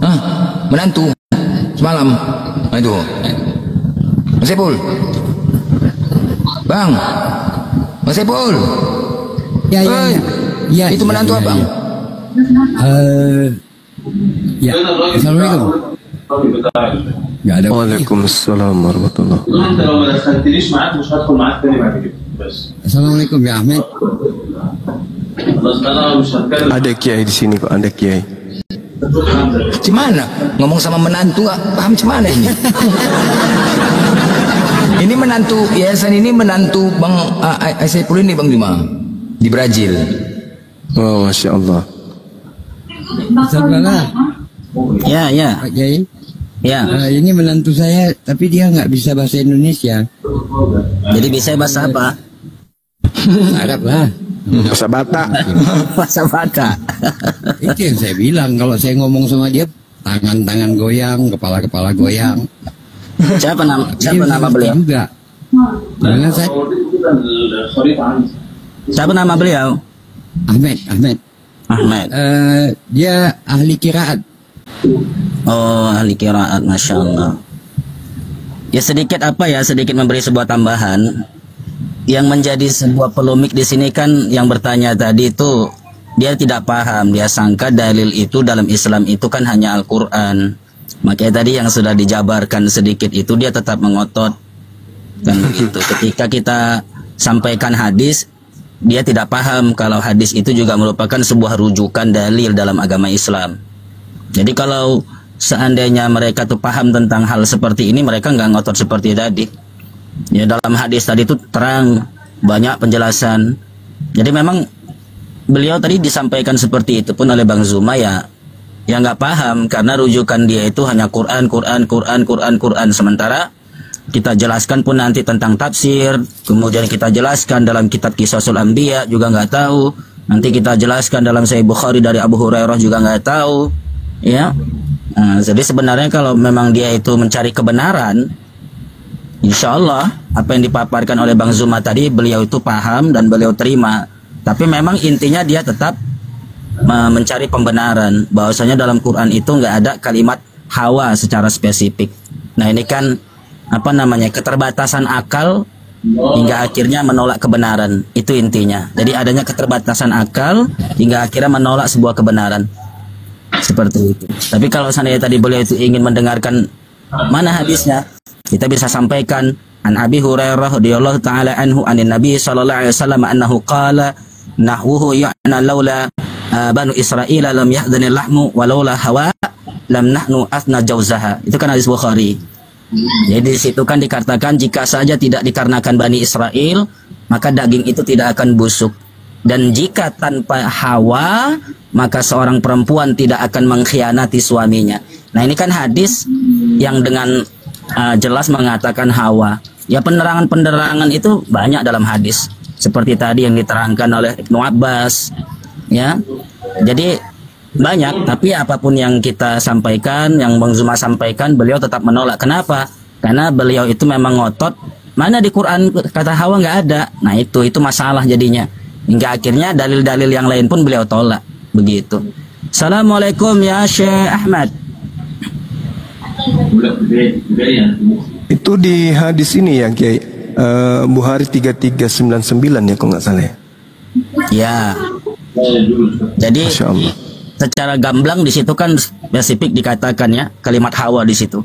Hah? Menantu semalam. Nah, itu. Mas Ipul. Bang. Mas Ipul. Ya, itu menantu ya, abang. Ya. Assalamualaikum. Nggak ada. Waalaikumsalam warahmatullahi wabarakatuh. Assalamualaikum ya Ahmed. Ada kiai di sini kok, ada kiai. Gimana? Ngomong sama menantu paham gimana ini? Ini menantu yayasan ini menantu Bang Saipul ini Bang Juma di Brazil. Oh, Masya Allah. Assalamualaikum. Ya. Pak Kiai. Ya. Ini menantu saya, tapi dia nggak bisa bahasa Indonesia. Jadi bisa bahasa apa? Arab lah. Bahasa Batak. Bahasa Batak. Itu yang saya bilang, kalau saya ngomong sama dia, tangan-tangan goyang, kepala-kepala goyang. Siapa nama Dia beliau? juga. Karena saya Siapa nama beliau? Ahmed. Ahmed. Dia ahli kiraat. Oh, ahli qiraat, Masya Allah. Ya sedikit memberi sebuah tambahan. Yang menjadi sebuah polemik di sini kan yang bertanya tadi itu dia tidak paham, dia sangka dalil itu dalam Islam itu kan hanya Al-Quran. Makanya tadi yang sudah dijabarkan sedikit itu dia tetap mengotot kan begitu. Ketika kita sampaikan hadis, dia tidak paham kalau hadis itu juga merupakan sebuah rujukan dalil dalam agama Islam. Jadi kalau seandainya mereka tuh paham tentang hal seperti ini, mereka nggak ngotot seperti tadi. Ya dalam hadis tadi itu terang, banyak penjelasan. Jadi memang beliau tadi disampaikan seperti itu pun oleh Bang Zuma ya nggak paham karena rujukan dia itu hanya Quran. Sementara kita jelaskan pun nanti tentang tafsir, kemudian kita jelaskan dalam kitab Qisasul Anbiya juga nggak tahu. Nanti kita jelaskan dalam Sahih Bukhari dari Abu Hurairah juga nggak tahu. Ya, jadi sebenarnya kalau memang dia itu mencari kebenaran, insya Allah apa yang dipaparkan oleh Bang Zuma tadi beliau itu paham dan beliau terima. Tapi memang intinya dia tetap mencari pembenaran bahwasanya dalam Quran itu nggak ada kalimat hawa secara spesifik. Nah ini kan keterbatasan akal hingga akhirnya menolak kebenaran, itu intinya. Jadi adanya keterbatasan akal hingga akhirnya menolak sebuah kebenaran seperti itu. Tapi kalau seandainya tadi beliau itu ingin mendengarkan mana hadisnya, kita bisa sampaikan an Abi Hurairah radhiyallahu taala anhu anin Nabi sallallahu alaihi wasallam annahu qala nahwuhu ya'na laula banu Israil lam yahdhanil lahmu walaula hawa lam nahnu asna jauzaha. Itu kan hadis Bukhari. Jadi di situ kan dikatakan jika saja tidak dikarenakan Bani Israel maka daging itu tidak akan busuk, dan jika tanpa hawa maka seorang perempuan tidak akan mengkhianati suaminya. Nah ini kan hadis yang dengan jelas mengatakan hawa. Ya penerangan itu banyak dalam hadis. Seperti tadi yang diterangkan oleh Ibnu Abbas. Ya, jadi banyak. Tapi apapun yang kita sampaikan, yang Bang Zuma sampaikan, beliau tetap menolak. Kenapa? Karena beliau itu memang ngotot. Mana di Quran kata hawa nggak ada. Nah itu masalah jadinya. Hingga akhirnya dalil-dalil yang lain pun beliau tolak. Begitu. Assalamualaikum ya Syekh Ahmad. Itu di hadis ini ya Kiai, Bukhari 3399 ya kalau nggak salah ya. Ya. Jadi secara gamblang di situ kan spesifik dikatakan ya kalimat hawa di situ.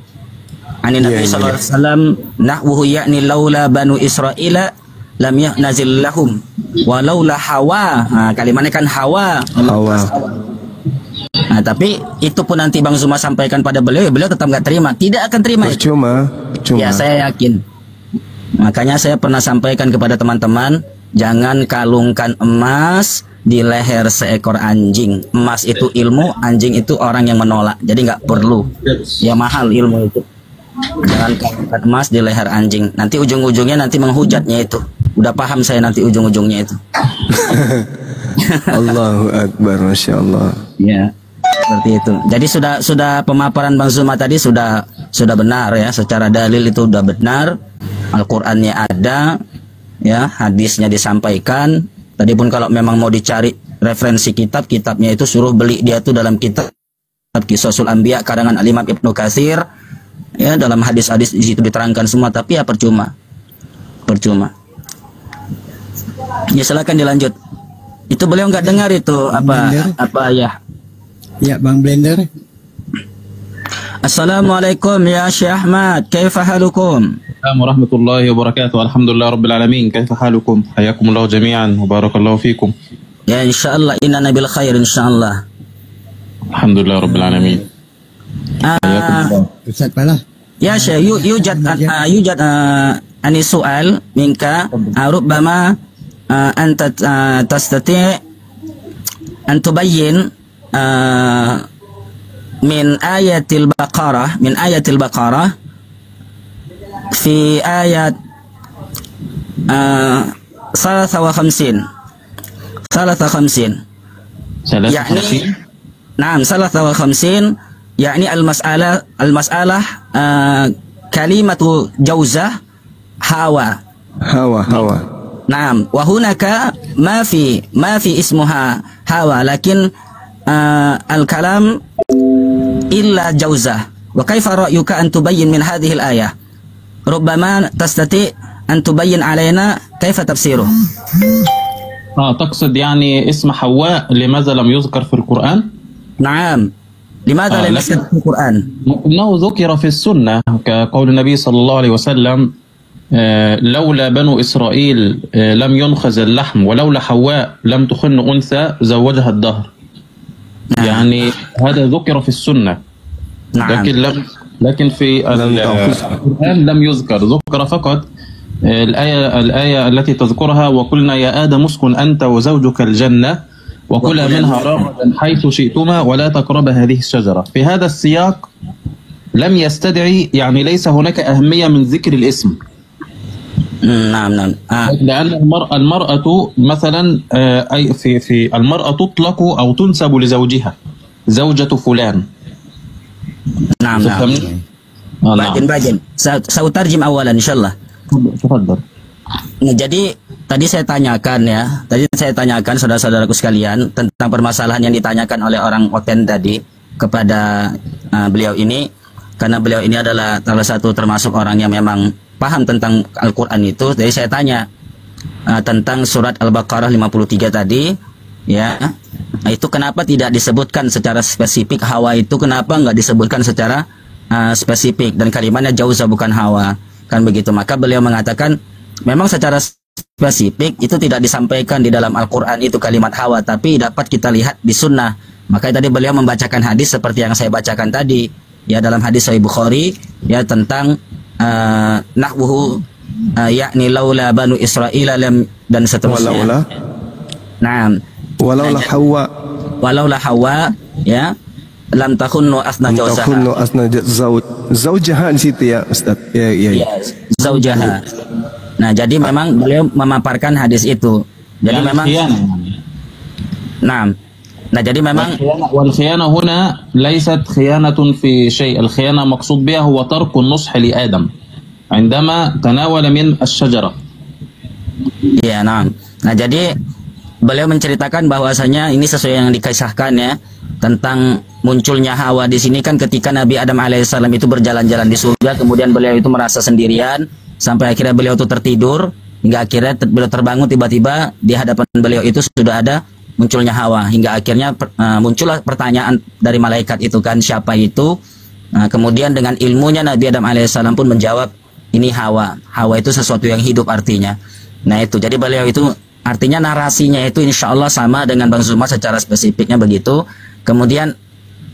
Ani Nabi sallallahu alaihi wasallam nahwuhu ya'ni laula banu Israila lam yanzil lahum walaula hawa. Nah, kalimatnya kan hawa. Nah, tapi itu pun nanti Bang Zuma sampaikan pada beliau, beliau tetap nggak terima, tidak akan terima. Percuma. Ya saya yakin. Makanya saya pernah sampaikan kepada teman-teman, jangan kalungkan emas di leher seekor anjing. Emas itu ilmu, anjing itu orang yang menolak. Jadi nggak perlu. Ya mahal ilmu itu. Jangan kalungkan emas di leher anjing. Nanti ujung-ujungnya nanti menghujatnya itu. Udah paham saya nanti ujung-ujungnya itu. Allahu Akbar, Masya Allah. Ya, seperti itu. Jadi sudah pemaparan Bang Zuma tadi sudah benar ya. Secara dalil itu sudah benar. Al-Qur'annya ada, ya, hadisnya disampaikan. Tadi pun kalau memang mau dicari referensi kitabnya itu suruh beli dia tuh dalam kitab Qisasul Anbiya karangan Al-Imam Ibnu Katsir. Ya, dalam hadis-hadis di situ diterangkan semua, tapi ya percuma. Ya silakan dilanjut. Itu beliau nggak dengar itu apa ya? Ya, Bang Blender. Assalamualaikum ya Syekh Ahmad, kaifa halukum? السلام ورحمة الله وبركاته الحمد لله رب العالمين كيف حالكم حياكم الله جميعا وبارك الله فيكم Ya insyaallah inna bil khair insyaallah. الحمد لله رب العالمين Ustaz Palah. Ya Syekh, yujad ani soal minka rubbama anta tastati' an tubayyin min ayatil Baqarah في آيات 53 يعني نعم 53 يعني المسألة كلمة جوزة هوى نعم وهناك ما في اسمها هوى لكن الكلام إلا جوزة وكيف رأيك أن تبين من هذه الآية ربما تستطيع أن تبين علينا كيف تفسيره. تقصد يعني اسم حواء لماذا لم يذكر في القرآن؟ نعم لماذا لم يذكر في القرآن؟ إنه ذكر في السنة كقول النبي صلى الله عليه وسلم لولا بنو إسرائيل لم ينخز اللحم ولولا حواء لم تخن أنثى زوجها الدهر. يعني هذا ذكر في السنة. نعم. لكن في القرآن لم يذكر فقط الآية التي تذكرها وقلنا يا آدم اسكن أنت وزوجك الجنة وكلا منها رغدا حيث شئتما ولا تقربا هذه الشجرة. في هذا السياق لم يستدعي يعني ليس هناك أهمية من ذكر الاسم. نعم لأن المرأة مثلا في المرأة تطلق أو تنسب لزوجها زوجة فلان. نعم. Bajen. Saya utarjim awalan insyaallah. Tafadhal. Nah, jadi tadi saya tanyakan saudara-saudaraku sekalian tentang permasalahan yang ditanyakan oleh orang Oten tadi kepada beliau ini, karena beliau ini adalah salah satu termasuk orang yang memang paham tentang Al-Qur'an itu. Jadi saya tanya tentang surat Al-Baqarah 53 tadi, ya. Nah, itu kenapa tidak disebutkan secara spesifik hawa itu, kenapa nggak disebutkan secara spesifik dan kalimatnya jauza bukan hawa, kan begitu. Maka beliau mengatakan memang secara spesifik itu tidak disampaikan di dalam Al-Quran itu kalimat hawa, tapi dapat kita lihat di sunnah. Makanya tadi beliau membacakan hadis seperti yang saya bacakan tadi, ya, dalam hadis Sahih Bukhari, ya, tentang nahwuhu yakni laula banu Israil dan seterusnya. Walaulah Hawa ya lam takhunnu asna zaujaha di situ ya Ustaz. Ya. Zaujaha. Nah, jadi memang beliau memaparkan hadis itu. Jadi memang Nah, jadi memang wal khiyana huna laysat khiyanatun fi syai'. Al khiyana maqsud biha huwa tarku an-nush li Adam عندما تناول من الشجرة. Ya, nah, jadi beliau menceritakan bahwasanya ini sesuai yang dikisahkan ya tentang munculnya Hawa di sini kan ketika Nabi Adam alaihissalam itu berjalan-jalan di surga, kemudian beliau itu merasa sendirian sampai akhirnya beliau itu tertidur hingga akhirnya beliau terbangun, tiba-tiba di hadapan beliau itu sudah ada munculnya Hawa, hingga akhirnya muncullah pertanyaan dari malaikat itu kan, siapa itu? Nah, kemudian dengan ilmunya Nabi Adam alaihissalam pun menjawab ini Hawa. Hawa itu sesuatu yang hidup artinya. Nah itu, jadi beliau itu artinya narasinya itu insya Allah sama dengan Bang Zuma secara spesifiknya begitu. Kemudian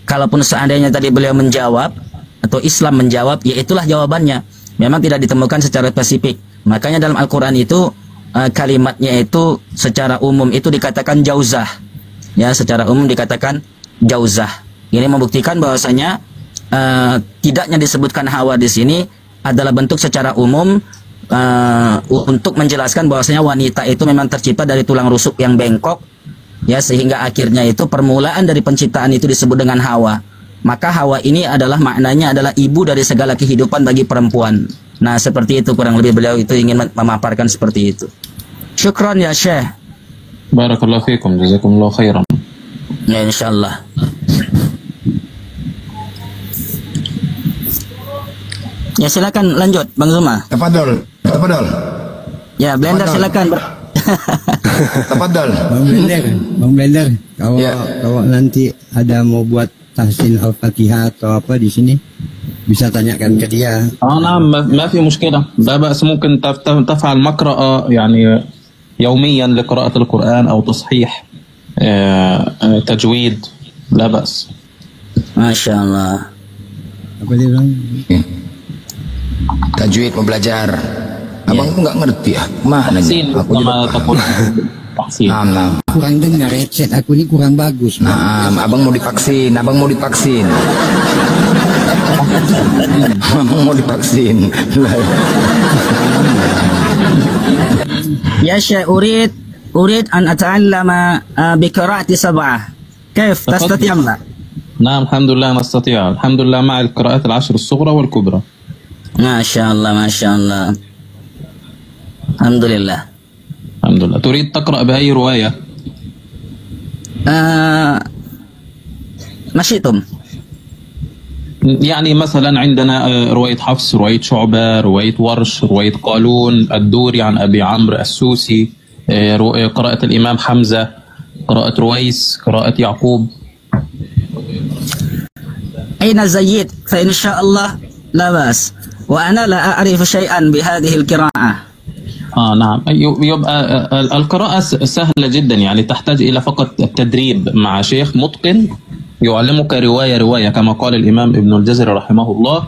kalaupun seandainya tadi beliau menjawab atau Islam menjawab, ya itulah jawabannya. Memang tidak ditemukan secara spesifik. Makanya dalam Al-Quran itu kalimatnya itu secara umum itu dikatakan jauzah. Ya, secara umum dikatakan jauzah. Ini membuktikan bahwasanya tidaknya disebutkan Hawa di sini adalah bentuk secara umum untuk menjelaskan bahwasanya wanita itu memang tercipta dari tulang rusuk yang bengkok, ya, sehingga akhirnya itu permulaan dari penciptaan itu disebut dengan Hawa. Maka Hawa ini adalah maknanya adalah ibu dari segala kehidupan bagi perempuan. Nah, seperti itu kurang lebih beliau itu ingin memaparkan seperti itu. Syukran ya Syekh. Barakallahu fiikum, jazakumullahu khairan. Ya, insyaallah. Ya silakan lanjut Bang Zuma. Tafadhol. Ya Blender silakan. Tafadhol. Bang Blender, Ya. kalau nanti ada mau buat tahsin Al-Fatihah atau apa di sini, bisa tanyakan ke dia. نعم ما في مشكلة لا بأس ممكن تفعل مقرأة يعني يوميا لقراءة القرآن أو تصحيح تجويد لا بأس. Masya Allah. Apa dia bilang? Tajwid mau belajar. Abang tuh nggak ngerti ya. Mana تحسين nih? Aku كما juga. تقول تحسين. Nah. Kurang dengar headset aku ini kurang bagus. Nah, abang mau divaksin. Abang mau divaksin. Ya Syekh, أريد أن أتعلم بقراءة سبعة. كيف تستطيع؟ نعم الحمد لله نستطيع الحمد لله مع القراءات العشر الصغرى والكبرى. ما شاء الله ما شاء الله. الحمد لله. الحمد لله. تريد تقرأ بأي رواية؟ ما شئتم. يعني مثلا عندنا رواية حفص، رواية شعبة، رواية ورش، رواية قالون، الدوري عن أبي عمرو السوسي، قراءة الإمام حمزة، قراءة رويس، قراءة يعقوب. أين زيد؟ فإن شاء الله لا بأس، وأنا لا أعرف شيئا بهذه القراءة. نعم يبقى القراءة سهلة جدا يعني تحتاج إلى فقط التدريب مع شيخ متقن يعلمك رواية كما قال الإمام ابن الجزري رحمه الله.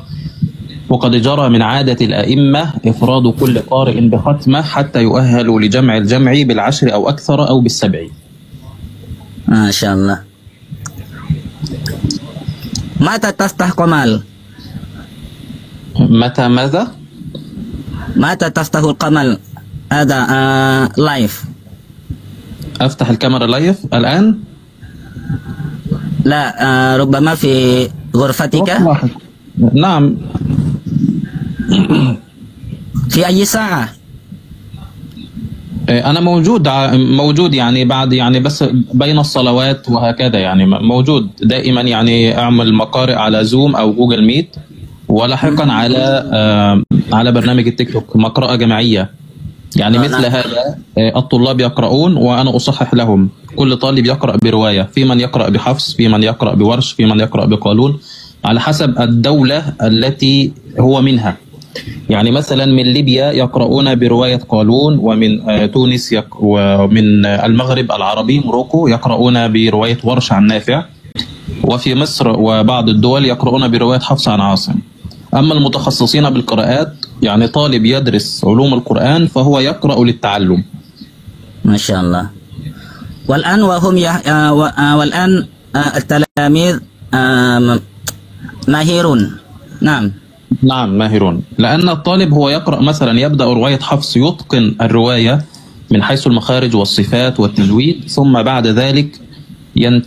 وقد جرى من عادة الأئمة إفراد كل قارئ بختمة حتى يؤهل لجمع الجمع بالعشر أو أكثر أو بالسبع. ما شاء الله. متى تفتح قمل؟ متى ماذا؟ متى تفتح القمل؟ هذا لايف. أفتح الكاميرا لايف الآن؟ لا ربما في غرفتك. نعم. في أي ساعة؟ أنا موجود يعني بعد يعني بس بين الصلوات وهكذا يعني موجود دائما يعني أعمل مقارئ على زوم أو جوجل ميت ولاحقا على برنامج التيك توك مقرأة جماعية يعني مثل هذا الطلاب يقرؤون وأنا أصحح لهم. كل طالب يقرأ برواية، في من يقرأ بحفص، في من يقرأ بورش، في من يقرأ بقالون على حسب الدولة التي هو منها. يعني مثلا من ليبيا يقرؤون برواية قالون، ومن تونس ومن المغرب العربي موروكو يقرؤون برواية ورش عن نافع، وفي مصر وبعض الدول يقرؤون برواية حفص عن عاصم. أما المتخصصين بالقراءات يعني طالب يدرس علوم القرآن فهو يقرأ للتعلم. ما شاء الله. والآن والآن التلاميذ ماهرون. نعم ماهرون، لأن الطالب هو يقرأ مثلا يبدأ رواية حفص يتقن الرواية من حيث المخارج والصفات والتجويد، ثم بعد ذلك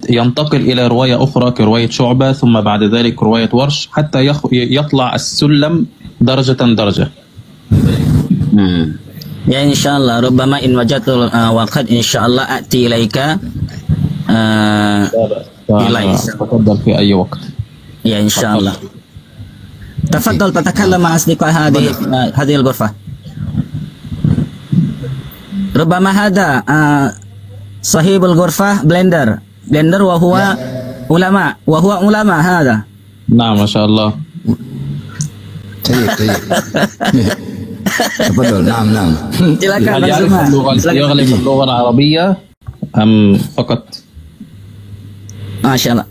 ينتقل إلى رواية أخرى كرواية شعبة، ثم بعد ذلك رواية ورش حتى يطلع السلم درجة. Ya insyaallah ربما إن وجدت وقت إن شاء الله أتي إليك تفضل في أي وقت. يا إن شاء الله. تفضل تتكلم مع أصدقاء هذه الغرفة. ربما هذا صاحب الغرفة بلندر وهو علماء هذا. نعم ما شاء الله. طيب. تفضل. نعم. Silakan هل Bang يعرف Zuma. يغلب اللغة العربية أم فقط؟ ما شاء الله.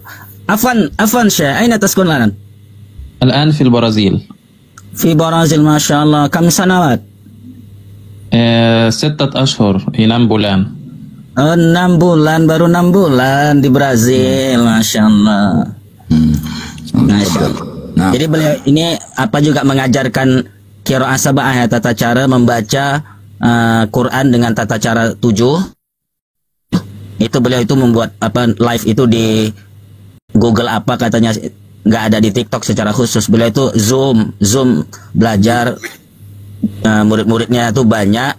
عفوا شيخ، أين تسكن الآن؟ الآن في البرازيل. في برازيل ما شاء الله. كم سنوات؟ 6 أشهر 6 bulan. 6 bulan, baru 6 bulan di Brazil, Masya Allah. Masya Allah. Nah. Jadi beliau ini juga mengajarkan qiraah sab'ah ya, tata cara membaca Quran dengan tata cara 7. Itu beliau itu membuat live itu di Google katanya, nggak ada di TikTok secara khusus. Beliau itu Zoom belajar, murid-muridnya itu banyak.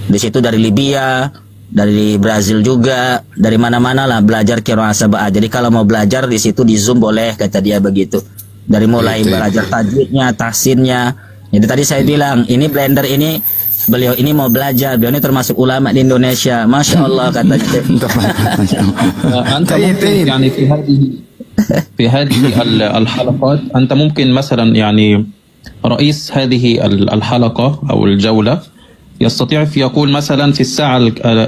Di situ dari Libya, dari Brazil juga, dari mana-mana lah belajar qiraah sab'ah. Jadi kalau mau belajar di situ di Zoom boleh, kata dia begitu. Dari mulai belajar tajwidnya, tahsinnya. Jadi tadi saya bilang, ini Blender ini beliau ini mau belajar, beliau ini termasuk ulama di Indonesia. Masya Allah katanya. أنت ممكن يعني في هذه الحلقات أنت ممكن مثلا يعني رئيس هذه الحلقة أو الجولة يستطيع يقول مثلا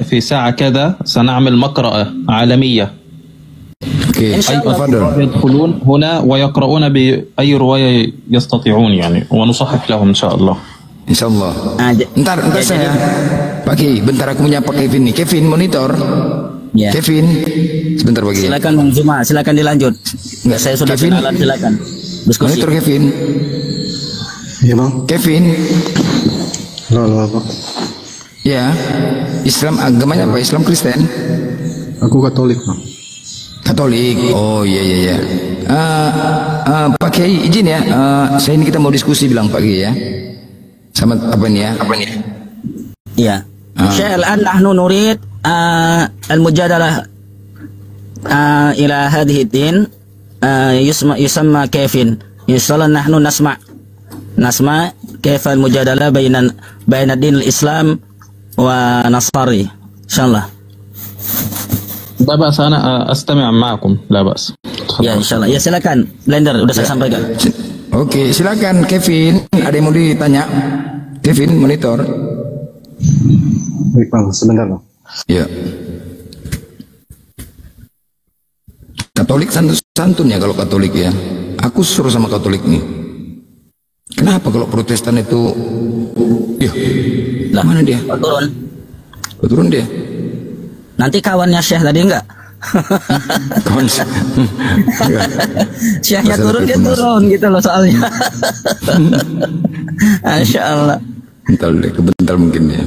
في ساعة كذا سنعمل مقرأة عالمية. Oke, أي يدخلون هنا ويقرؤون بأي رواية يستطيعون يعني ونصحح لهم إن شاء الله. insyaallah. Bentar saya. Pak Ki, bentar aku menyapa Kevin nih. Kevin monitor. Ya. Kevin, sebentar Pak Ki. Silakan Bang Zuma, silakan dilanjut. Enggak, Saya sudah Kevin. kenalan, silakan. Diskusi. Monitor Kevin. Ya bang. Kevin. Halo. Ya. Islam agamanya apa? Islam Kristen? Aku Katolik bang. Katolik. Oh iya. Pak Kiai izin ya. Saya ini kita mau diskusi bilang Pak Kiai ya. Sama apa nih ya? Iya. Syekh الآن نحن نريد المجادلة إلى هذه الدين يسمى كيفين. إن شاء الله نحن نسمع كيف المجادلة بين الدين الإسلام ونصاري إن شاء الله. لا بأس أنا أستمع معكم لا بأس. Ya insyaallah. Ya silakan Blender udah saya sampaikan. Oke, silakan Kevin. Ada yang mau ditanya? Kevin monitor. Baik bang, sebentar bang. Ya. Katolik santun ya kalau Katolik ya. Aku suruh sama Katolik nih. Kenapa kalau Protestan itu? Ya. Lah, Mana dia? turun. Turun dia. Nanti kawannya Syekh tadi enggak? Kawan. Syekhnya turun, dia turun gitu loh soalnya. Masya Allah. Bentar mungkin ya.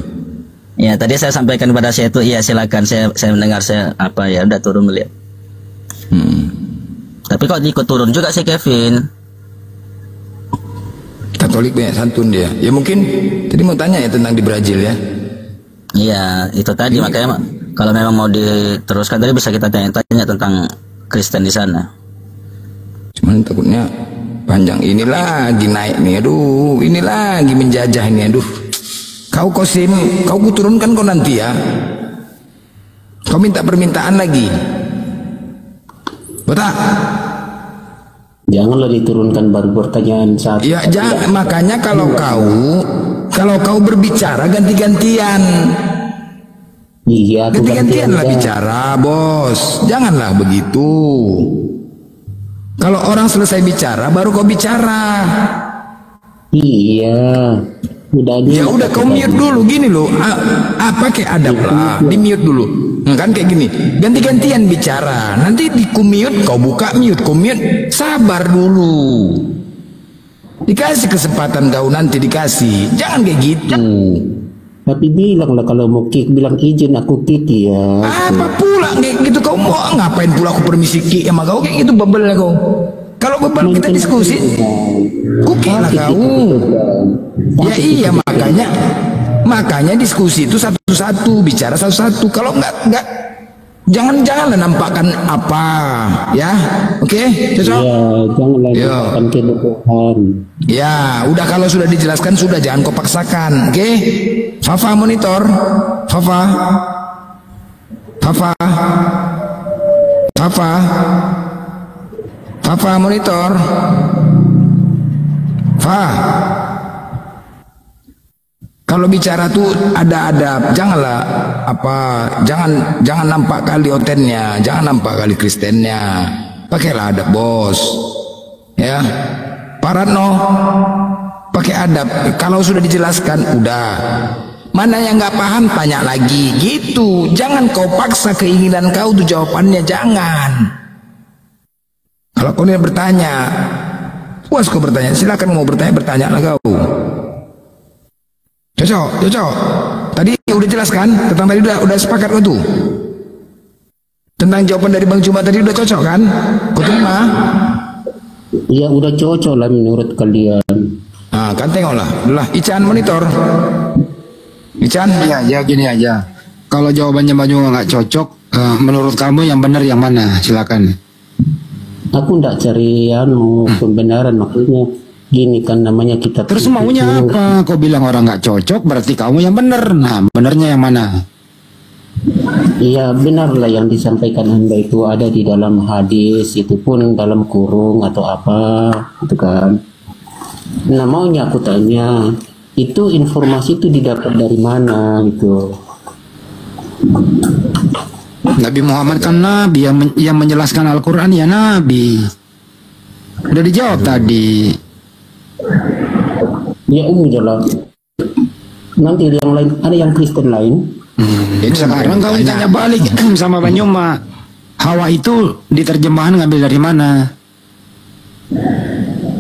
Ya tadi saya sampaikan kepada Syekh itu, iya silakan, saya mendengar, saya apa ya udah turun melihat. Tapi kok ikut turun juga sih Kevin? Katolik banyak santun dia. Ya mungkin tadi mau tanya ya tentang di Brazil ya. Iya itu tadi makanya kalau memang mau diteruskan tadi bisa kita tanya-tanya tentang Kristen di sana. Cuman takutnya panjang, ini lagi naik nih, aduh, ini lagi menjajah ini, aduh. Kau Kosim, kau kuturunkan kau nanti ya. Kau minta permintaan lagi. Betul? Janganlah diturunkan baru pertanyaan saat. Ya jangan, makanya kalau kau berbicara ganti-gantian. Iya, Ganti-gantian lah bicara, bos. Janganlah begitu. Kalau orang selesai bicara, baru kau bicara. Iya. Ya udah kau mute dulu, gini loh. Apa kayak adab lah, di mute dulu. Nah, kan kayak gini, ganti-gantian bicara. Nanti di mute, kau buka mute, kau mute. Sabar dulu. Dikasih kesempatan kau nanti dikasih. Jangan kayak gitu. Tapi bilanglah kalau mau kick, bilang izin aku kick ya. Apa pula kayak gitu, kau mau ngapain pula aku permisi kick sama kau kayak gitu, bebel lah kau. Kalau bebel kita diskusi, kuki lah kau. Ya iya, makanya diskusi itu satu-satu, bicara satu-satu. Kalau enggak jangan nampakkan apa ya. Oke, cocok? Ya, janganlah nampakkan kebohongan. Ya, udah kalau sudah dijelaskan sudah, jangan kau paksakan. Oke? Fafa monitor. Fafa monitor. Kalau bicara tuh ada adab, janganlah jangan nampak kali otennya, jangan nampak kali Kristennya. Pakailah adab, bos. Ya. Paratno, pakai adab. Kalau sudah dijelaskan, udah. Mana yang nggak paham, tanya lagi. Gitu. Jangan kau paksa keinginan kau tuh jawabannya, jangan. Kalau kau yang bertanya, puas kau bertanya, silakan mau bertanya lah kau. Cocok. Tadi udah jelaskan, tentang tadi udah sepakat kau tuh. Tentang jawaban dari Bang Juma tadi udah cocok kan? Kau terima? Iya udah cocok lah menurut kalian. Nah kan tengoklah. Lah Ican monitor. Ican? Ya gini aja. Kalau jawabannya Bang Juma nggak cocok, menurut kamu yang benar yang mana? Silakan. Aku ndak cari pembenaran, maksudnya gini kan namanya kitab. Terus maunya apa? Kau bilang orang nggak cocok, berarti kamu yang benar. Nah, benernya yang mana? Iya benar lah yang disampaikan Anda itu ada di dalam hadis, itu pun dalam kurung atau apa, gitu kan. Nah maunya aku tanya, itu informasi itu didapat dari mana gitu? Nabi Muhammad kan Nabi yang menjelaskan Al-Quran ya Nabi. Udah dijawab tadi. Ya jelas. Nanti yang lain, ada yang Kristen lain. Jadi sekarang kau tanya balik sama Banyuma. Hawa itu diterjemahan ngambil dari mana?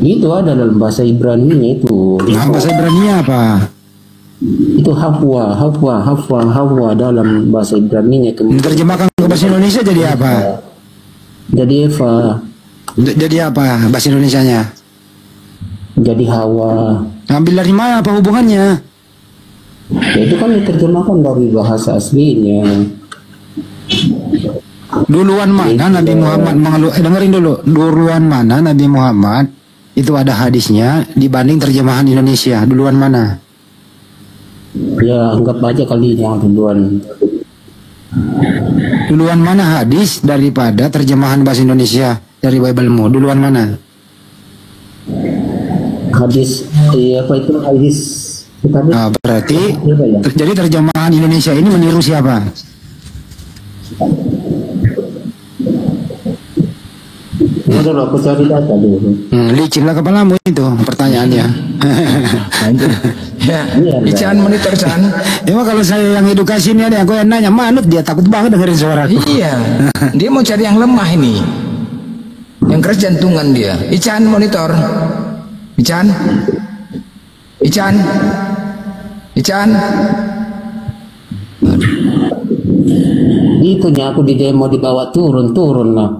Itu ada dalam bahasa Ibrani itu. Nah, bahasa Ibrani apa? Itu Hawa dalam bahasa Ibrani-nya. Diterjemahkan ke bahasa Indonesia jadi apa? Jadi Eva. Jadi apa bahasa Indonesianya? Jadi Hawa. Ngambil dari mana, apa hubungannya? Ya, itu kan diterjemahkan dari bahasa aslinya. Duluan mana Nabi Muhammad dengerin dulu. Duluan mana Nabi Muhammad itu ada hadisnya dibanding terjemahan Indonesia? Duluan mana? Ya anggap aja kali yang duluan. Duluan mana hadis daripada terjemahan bahasa Indonesia dari Bible-mu? Duluan mana? Hadis, apa itu hadis? Nah, berarti jadi terjemahan Indonesia ini meniru siapa? Ya dulu aku cari data dulu. Licinlah kepalamu itu pertanyaannya. Ya, Ican monitor Chan. Emang kalau saya yang edukasi ini ada aku yang nanya manut dia takut banget dengerin suaraku. Iya, dia mau cari yang lemah ini, yang keras jantungan dia. Ican monitor, Ican. Itunya aku di demo dibawa turun lah.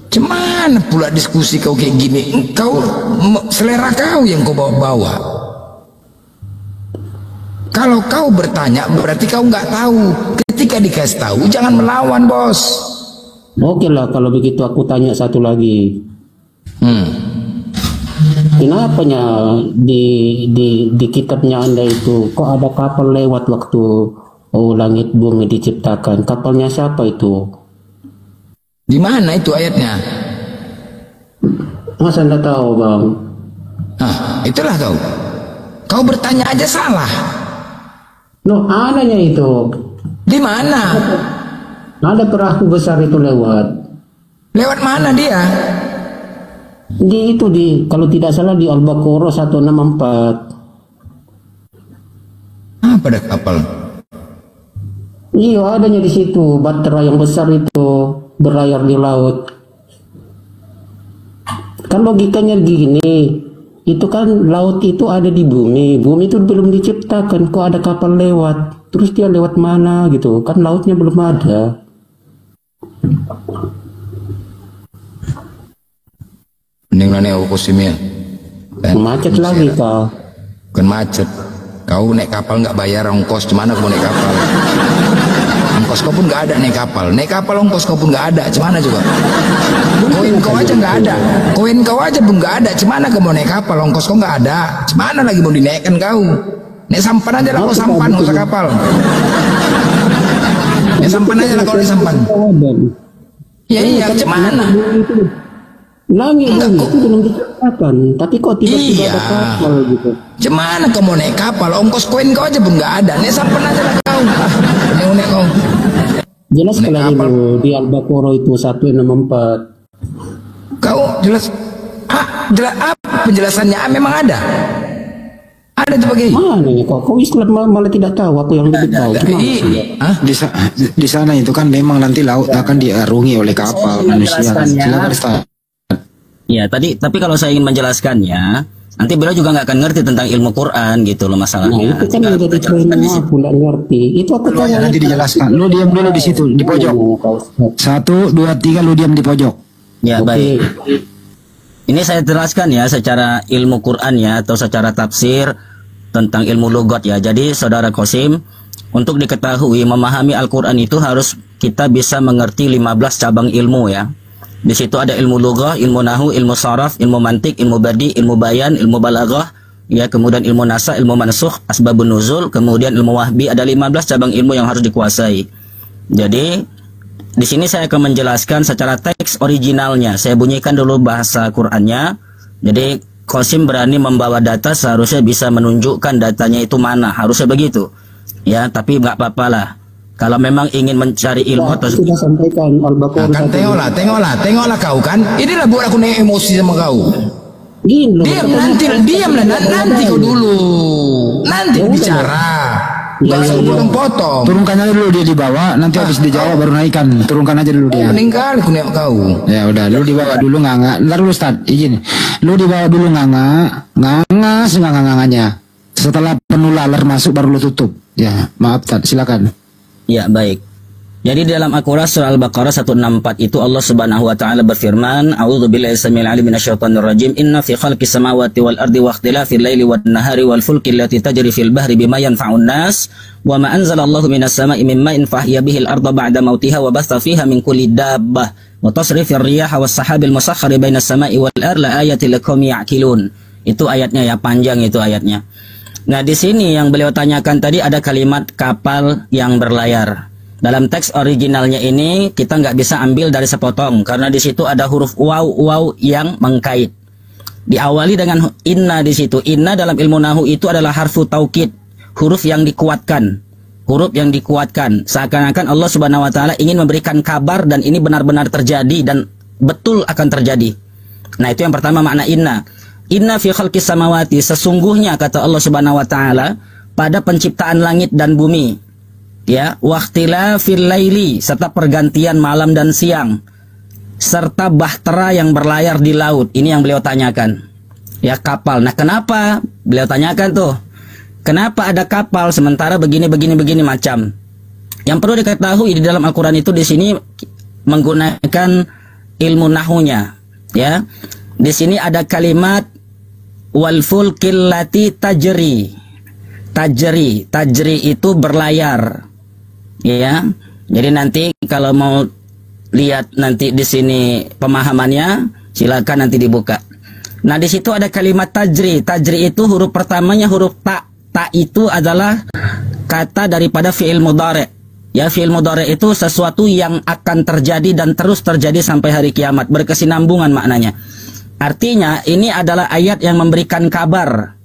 Cuman pula diskusi kau kayak gini, kau selera kau yang kau bawa-bawa. Kalau kau bertanya berarti kau nggak tahu. Ketika dikasih tahu jangan melawan bos. Oke lah kalau begitu aku tanya satu lagi. Kenapanya di kitabnya Anda itu kok ada kapal lewat waktu langit bumi diciptakan? Kapalnya siapa itu? Di mana itu ayatnya? Masa Anda tahu bang? Ah, itulah kau. Kau bertanya aja salah. No, adanya itu. Di mana? Ada perahu besar itu lewat. Lewat mana dia? Di kalau tidak salah di Al-Baqarah 164. Apa ada kapal? Iya adanya di situ, bahtera yang besar itu berlayar di laut. Kan logikanya gini, itu kan laut itu ada di bumi itu belum diciptakan, kok ada kapal lewat, terus dia lewat mana gitu, kan lautnya belum ada. Mending nanya aku simil. Macet lagi kau. Bukan macet. Kau naik kapal nggak bayar ongkos, gimana kau naik kapal? Ongkos kau pun nggak ada naik kapal. Naik kapal ongkos kau pun nggak ada, gimana coba? Koin kau aja nggak ada. Koin kau aja pun nggak ada, gimana kau mau naik kapal? Ongkos kau nggak ada, gimana lagi mau dinaikkan kau? Naik sampan aja lah kau sampan, nggak usah kapal. Naik sampan aja lah kau naik sampan. Ya iya, gimana? Langit itu belum diciptakan, tapi kok tiba-tiba ada kapal gitu. Gimana kau mau naik kapal? Ongkos koin kau aja pun nggak ada. Naik sampan aja lah kau. Unek kau. Jelas sekali dulu di Al-Baqarah itu 164. Kau jelas apa penjelasannya? Memang ada. Ada itu bagaimana? Mana ya kok Islam malah tidak tahu, aku yang lebih tahu. Di sana itu kan memang nanti laut akan diarungi oleh kapal manusia. Silakan Ustaz. Ya, tapi kalau saya ingin menjelaskannya, nanti beliau juga nggak akan ngerti tentang ilmu Quran gitu loh masalahnya. Nah, itu kan yang jadi trainer aku nggak ngerti. Itu aku tanya nanti dijelaskan. Lu diam dulu di situ di pojok. 1, 2, 3 lu diam di pojok. Ya, baik. Ini saya jelaskan ya secara ilmu Quran ya atau secara tafsir tentang ilmu logat ya. Jadi saudara Qasim, untuk diketahui memahami Al-Quran itu harus kita bisa mengerti 15 cabang ilmu ya. Di situ ada ilmu lughah, ilmu nahwu, ilmu saraf, ilmu mantik, ilmu badi, ilmu bayan, ilmu balaghah, ya, kemudian ilmu nasa, ilmu mansukh, asbabun nuzul, kemudian ilmu wahbi. Ada 15 cabang ilmu yang harus dikuasai. Jadi di sini saya akan menjelaskan secara teks originalnya. Saya bunyikan dulu bahasa Qur'annya. Jadi Qasim berani membawa data, seharusnya bisa menunjukkan datanya itu mana, harusnya begitu. Ya, tapi nggak apa-apa lah. Kalau memang ingin mencari ilmu atau sudah sampaikan Al-Baqarah. Kan tengoklah kau kan. Inilah buat aku naik emosi sama kau. Nanti kau dulu. Nanti bicara. Jangan potong-potong. Turunkan aja dulu dia di bawah, nanti habis dijawab baru naikkan. Turunkan aja dulu dia. Meninggal aku nengok kau. Ya udah, lu di bawah dulu nganga. Ntar dulu Ustaz, izin. Lu di bawah dulu nganga nganganya. Setelah penuh laler masuk baru lu tutup. Ya, maaf Ustaz, silakan. Ya, baik. Jadi di dalam Al-Qur'an surah Al-Baqarah 164 itu Allah Subhanahu wa taala berfirman, "A'udzubillahi samil 'alim minasyaitonir rajim. Inna fi khalqis samawati wal ardi wa ikhtilafil laili wan nahari wal fulki allati tajri fil bahri bima yanfa'un nas wa ma anzalallahu minas sama'i min ma'in fahya bihil arda ba'da mautiha wa basta fiha min kulli dabbah wa tasrifir riyaha was sahabil musakhkhari bainas sama'i wal ardi la ayatil liqaumin ya'qilun." Itu ayatnya ya, panjang itu ayatnya. Nah, di sini yang beliau tanyakan tadi ada kalimat kapal yang berlayar. Dalam teks originalnya ini kita nggak bisa ambil dari sepotong karena di situ ada huruf waw yang mengkait. Diawali dengan inna di situ. Inna dalam ilmu nahwu itu adalah harfu taukid, huruf yang dikuatkan. Huruf yang dikuatkan. Seakan-akan Allah Subhanahu wa taala ingin memberikan kabar dan ini benar-benar terjadi dan betul akan terjadi. Nah, itu yang pertama makna inna. Inna fi khalqis samawati, sesungguhnya kata Allah Subhanahu wa taala pada penciptaan langit dan bumi. Ya, waqtilafil laili, serta pergantian malam dan siang, serta bahtera yang berlayar di laut. Ini yang beliau tanyakan. Ya, kapal. Nah, kenapa beliau tanyakan tuh? Kenapa ada kapal sementara begini macam? Yang perlu diketahui di dalam Al-Qur'an itu di sini menggunakan ilmu nahwunya, ya. Di sini ada kalimat wal fulkil lati tajri. Tajri itu berlayar. Ya. Jadi nanti kalau mau lihat nanti di sini pemahamannya, silakan nanti dibuka. Nah, di situ ada kalimat tajri. Tajri itu huruf pertamanya huruf ta. Ta itu adalah kata daripada fi'il mudhari'. Ya, fi'il mudhari' itu sesuatu yang akan terjadi dan terus terjadi sampai hari kiamat, berkesinambungan maknanya. Artinya ini adalah ayat yang memberikan kabar,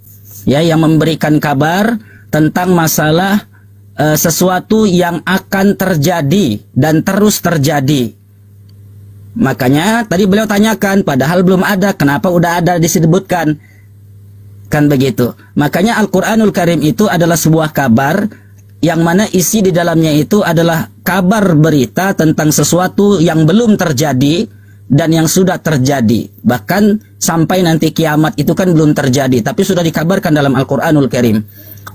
ya, yang memberikan kabar tentang masalah sesuatu yang akan terjadi dan terus terjadi. Makanya tadi beliau tanyakan, padahal belum ada, kenapa udah ada disebutkan? Kan begitu. Makanya Al-Qur'anul Karim itu adalah sebuah kabar yang mana isi di dalamnya itu adalah kabar berita tentang sesuatu yang belum terjadi dan yang sudah terjadi. Bahkan sampai nanti kiamat itu kan belum terjadi, tapi sudah dikabarkan dalam Al-Qur'anul Karim.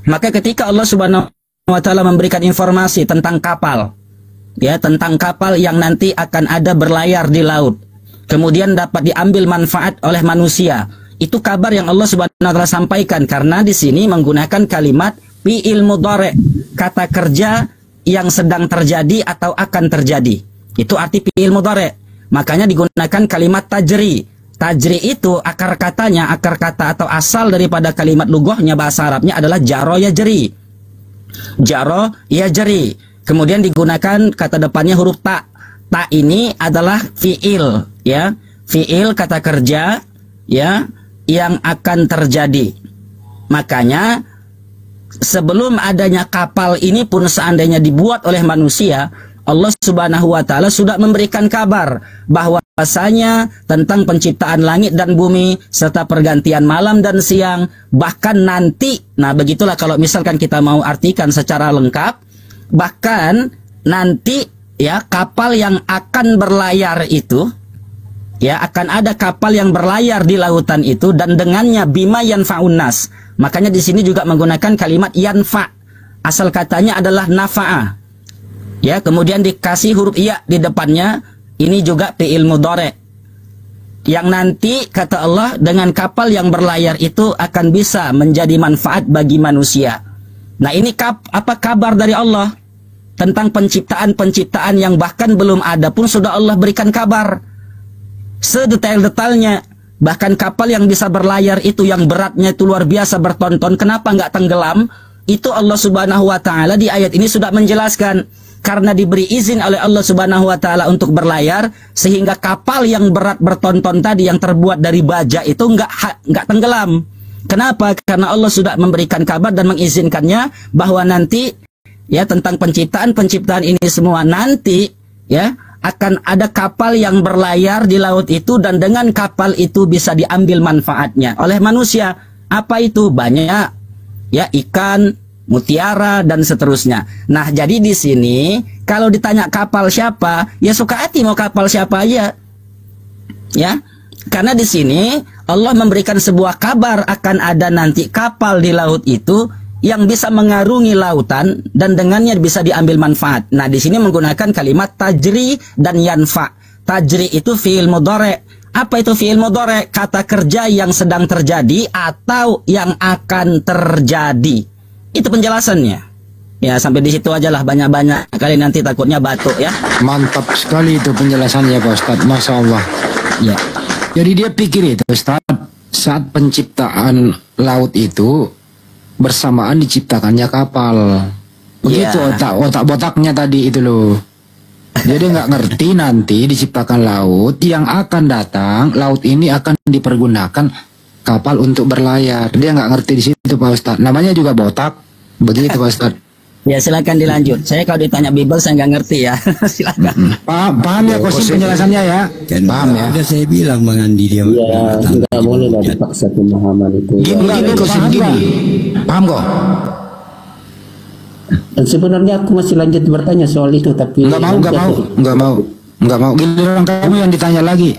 Maka ketika Allah Subhanahu wa taala memberikan informasi tentang kapal, ya, tentang kapal yang nanti akan ada berlayar di laut, kemudian dapat diambil manfaat oleh manusia, itu kabar yang Allah Subhanahu wa taala sampaikan karena di sini menggunakan kalimat fi'il mudhari', kata kerja yang sedang terjadi atau akan terjadi. Itu arti fi'il mudhari'. Makanya digunakan kalimat tajri. Tajri itu akar katanya, akar kata atau asal daripada kalimat lughahnya bahasa Arabnya adalah jaro yajri. Jaro yajri. Kemudian digunakan kata depannya huruf ta. Ta ini adalah fi'il, ya. Fi'il kata kerja, ya, yang akan terjadi. Makanya sebelum adanya kapal ini pun seandainya dibuat oleh manusia, Allah Subhanahu wa taala sudah memberikan kabar bahwasanya tentang penciptaan langit dan bumi serta pergantian malam dan siang, bahkan nanti. Nah, begitulah kalau misalkan kita mau artikan secara lengkap, bahkan nanti, ya, kapal yang akan berlayar itu, ya, akan ada kapal yang berlayar di lautan itu dan dengannya bima yanfa'un nas. Makanya di sini juga menggunakan kalimat yanfa. Asal katanya adalah nafa'a. Ya, kemudian dikasih huruf iya di depannya, ini juga fi'il mudhari'. Yang nanti kata Allah dengan kapal yang berlayar itu akan bisa menjadi manfaat bagi manusia. Nah, ini apa kabar dari Allah tentang penciptaan-penciptaan yang bahkan belum ada pun sudah Allah berikan kabar. sedetail-detailnya. Bahkan kapal yang bisa berlayar itu yang beratnya itu luar biasa berton-ton, kenapa nggak tenggelam? Itu Allah Subhanahu wa taala di ayat ini sudah menjelaskan. Karena diberi izin oleh Allah Subhanahu wa taala untuk berlayar, sehingga kapal yang berat berton-ton tadi yang terbuat dari baja itu nggak tenggelam. Kenapa? Karena Allah sudah memberikan kabar dan mengizinkannya bahwa nanti ya tentang penciptaan ini semua nanti ya akan ada kapal yang berlayar di laut itu, dan dengan kapal itu bisa diambil manfaatnya oleh manusia. Apa itu? Banyak ya, ikan, mutiara dan seterusnya. Nah, jadi di sini kalau ditanya kapal siapa, ya suka hati mau kapal siapa aja. Ya. Karena di sini Allah memberikan sebuah kabar akan ada nanti kapal di laut itu yang bisa mengarungi lautan dan dengannya bisa diambil manfaat. Nah, di sini menggunakan kalimat tajri dan yanfa. Tajri itu fi'il mudhari'. Apa itu fi'il mudhari'? Kata kerja yang sedang terjadi atau yang akan terjadi. Itu penjelasannya. Ya, sampai di situ aja lah, banyak-banyak kali nanti takutnya batuk ya. Mantap sekali itu penjelasannya Pak Ustadz, Masya Allah. Ya. Jadi dia pikir itu Ustadz, saat penciptaan laut itu bersamaan diciptakannya kapal. Begitu otak-botaknya tadi itu loh. Jadi nggak ngerti nanti diciptakan laut yang akan datang, laut ini akan dipergunakan kapal untuk berlayar. Dia nggak ngerti di situ Pak Ustadz. Namanya juga botak. Begitu Pak Ustadz. Ya, silakan dilanjut. Saya kalau ditanya Bible saya nggak ngerti ya. Silakan. Paham ya Kosim penjelasannya ya? Kan Paham ya? Udah saya bilang Bang Andi dia. Ya, nggak boleh lah dipaksa pemahaman itu. Gini Kosim gini. Paham kok? Dan sebenarnya aku masih lanjut bertanya soal itu, tapi Nggak mau. Giliran kamu yang ditanya lagi.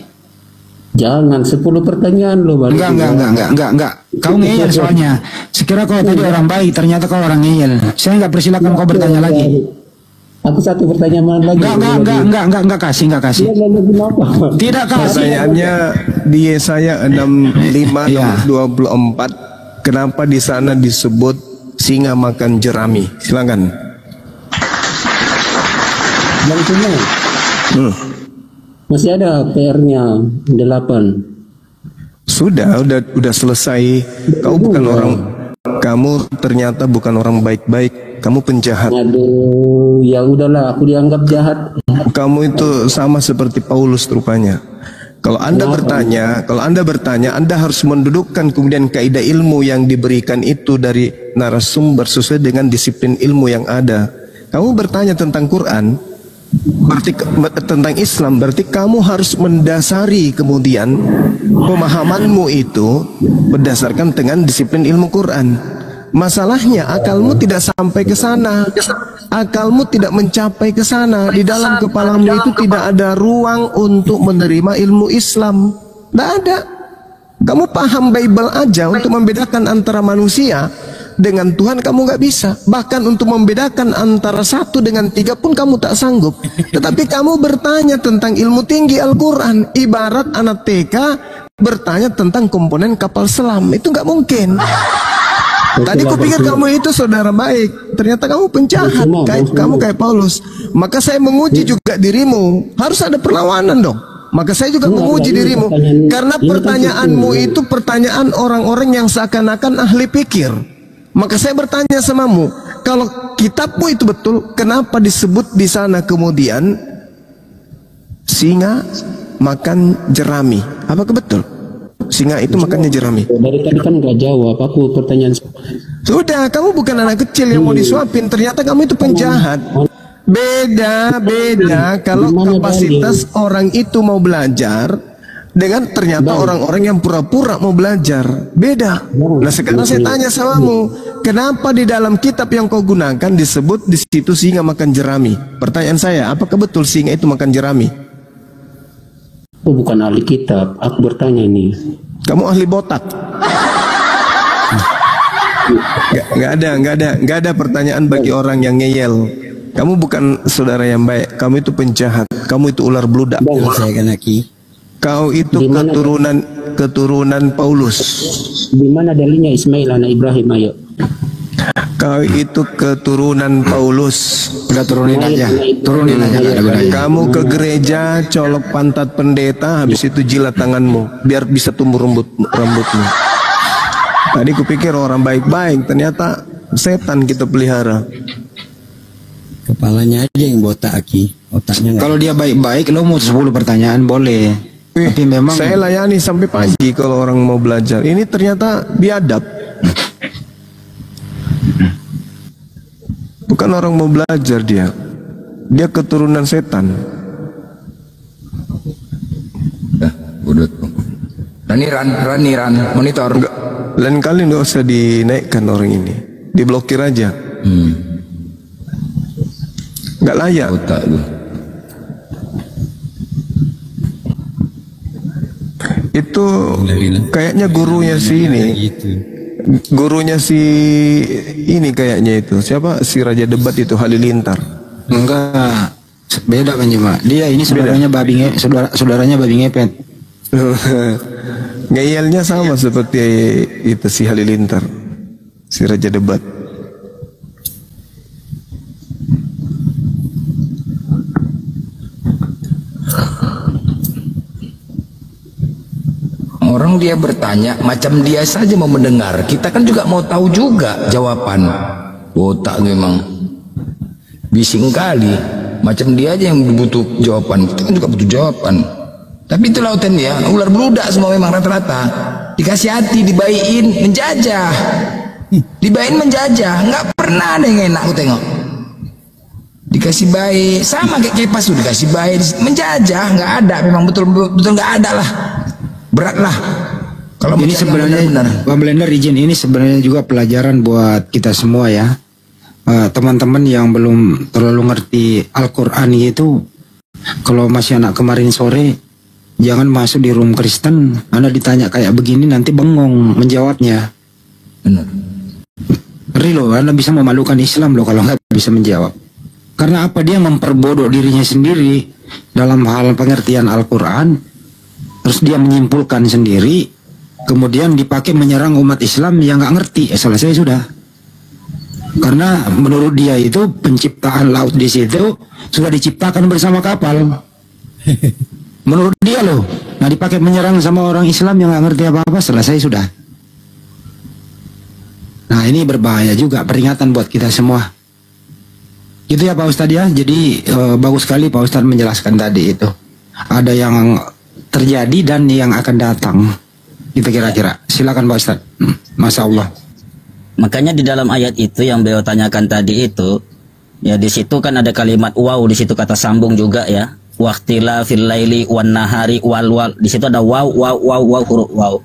jangan 10 pertanyaan lo baru. Enggak. Kau ngeyel soalnya. Sekira kau tadi orang baik, ternyata kau orang ngeyel. Saya nggak persilakan kau bertanya lagi. Aku satu pertanyaan lagi. Enggak kasih. Tidak kasih. Pertanyaannya di Yesaya 65 Iya. 24, kenapa di sana disebut singa makan jerami? Silakan. Bang Tuna, masih ada PR-nya 8. Sudah selesai. Kamu ternyata bukan orang baik-baik. Kamu penjahat. Aduh, ya udahlah, aku dianggap jahat. Kamu itu sama seperti Paulus rupanya. Kalau Anda bertanya, Anda harus mendudukkan kemudian kaidah ilmu yang diberikan itu dari narasumber sesuai dengan disiplin ilmu yang ada. Kamu bertanya tentang Quran, berarti tentang Islam, berarti kamu harus mendasari kemudian pemahamanmu itu berdasarkan dengan disiplin ilmu Quran. Masalahnya akalmu tidak sampai ke sana. Akalmu tidak mencapai ke sana. Di dalam kepalamu itu tidak ada ruang untuk menerima ilmu Islam. Tidak ada. Kamu paham Bible aja untuk membedakan antara manusia dengan Tuhan kamu nggak bisa. Bahkan untuk membedakan antara 1 dengan 3 pun kamu tak sanggup. Tetapi kamu bertanya tentang ilmu tinggi Al-Quran, ibarat anak TK bertanya tentang komponen kapal selam. Itu nggak mungkin. Tadi kupikir kamu itu saudara baik, ternyata kamu penjahat, kamu kayak Paulus. Maka saya menguji juga dirimu. Harus ada perlawanan dong. Maka saya juga menguji dirimu, karena pertanyaanmu itu pertanyaan orang-orang yang seakan-akan ahli pikir. Maka saya bertanya samamu, kalau kitabmu itu betul, kenapa disebut di sana kemudian singa makan jerami? Apakah betul? Singa itu makannya jerami. Dari tadi kan nggak jawab aku pertanyaan. Sudah, kamu bukan anak kecil yang mau disuapin. Ternyata kamu itu penjahat. Beda kalau kapasitas orang itu mau belajar dengan ternyata orang-orang yang pura-pura mau belajar. Beda. Nah, sekarang saya tanya samamu, kenapa di dalam kitab yang kau gunakan disebut di situ singa makan jerami? Pertanyaan saya, apakah betul singa itu makan jerami? Aku bukan ahli kitab, aku bertanya ini. Kamu ahli botak. Gak ada pertanyaan bagi orang yang ngeyel. Kamu bukan saudara yang baik. Kamu itu penjahat. Kamu itu ular beludak. Saya kan Aki. Kau itu keturunan Paulus. Di mana dalilnya Ismail anak Ibrahim? Ayo. Kau itu keturunan Paulus. Udah turunin aja nggak ada gunanya. Kamu ke gereja, colok pantat pendeta, habis itu jilat tanganmu biar bisa tumbuh rambutmu. Tadi kupikir orang baik-baik, ternyata setan kita pelihara. Kepalanya aja yang botak, Aki. Otaknya nggak. Kalau dia baik-baik, lo mau 10 pertanyaan boleh. Tapi memang Saya layani sampai pagi kalau orang mau belajar. Ini ternyata biadab. Bukan orang mau belajar dia. Dia keturunan setan. Udah. Ran, monitor. Enggak, lain kali nggak usah dinaikkan orang ini. Diblokir aja. Nggak layak. Otak lu. Itu kayaknya gurunya si ini. Gurunya si ini kayaknya itu. Siapa? Si Raja Debat itu, Halilintar. enggak, beda kan cuma. Dia ini saudaranya saudaranya babi ngepet. Ngeyelnya sama seperti itu si Halilintar, si Raja Debat. Orang dia bertanya macam dia saja mau mendengar. Kita kan juga mau tahu juga jawaban. Otak memang bising kali. Macam dia aja yang butuh jawaban. Kita kan juga butuh jawaban. Tapi itu lautan ya, ular beludak semua memang rata-rata. Dikasih hati, dibaikin, menjajah. Dibaikin menjajah, nggak pernah ada yang enak aku tengok. Dikasih baik, sama kayak kipas tuh dikasih baik, menjajah, nggak ada, memang betul nggak ada lah. Berat lah. Kalau Ini sebenarnya benar. Pak Blender izin, ini sebenarnya juga pelajaran buat kita semua ya. Teman-teman yang belum terlalu ngerti Al-Quran itu, kalau masih anak kemarin sore, jangan masuk di room Kristen. Anda ditanya kayak begini nanti bengong menjawabnya. Benar. Ngeri loh, Anda bisa memalukan Islam loh kalau nggak bisa menjawab. Karena apa? Dia memperbodoh dirinya sendiri dalam hal pengertian Al-Quran. Terus dia menyimpulkan sendiri, kemudian dipakai menyerang umat Islam yang nggak ngerti. Selesai sudah. Karena menurut dia itu penciptaan laut di situ sudah diciptakan bersama kapal. Menurut dia loh. Nah dipakai menyerang sama orang Islam yang nggak ngerti apa-apa, selesai sudah. Nah ini berbahaya juga, peringatan buat kita semua. Itu ya Pak Ustadz ya. Jadi bagus sekali Pak Ustadz menjelaskan tadi itu. Ada yang terjadi dan yang akan datang. Itu kira-kira. Silakan Pak Ustadz. Masya Allah. Makanya di dalam ayat itu yang beliau tanyakan tadi itu, ya di situ kan ada kalimat waw, di situ kata sambung juga ya. Waqtila fil laili wan nahari wal. Di situ ada waw huruf waw.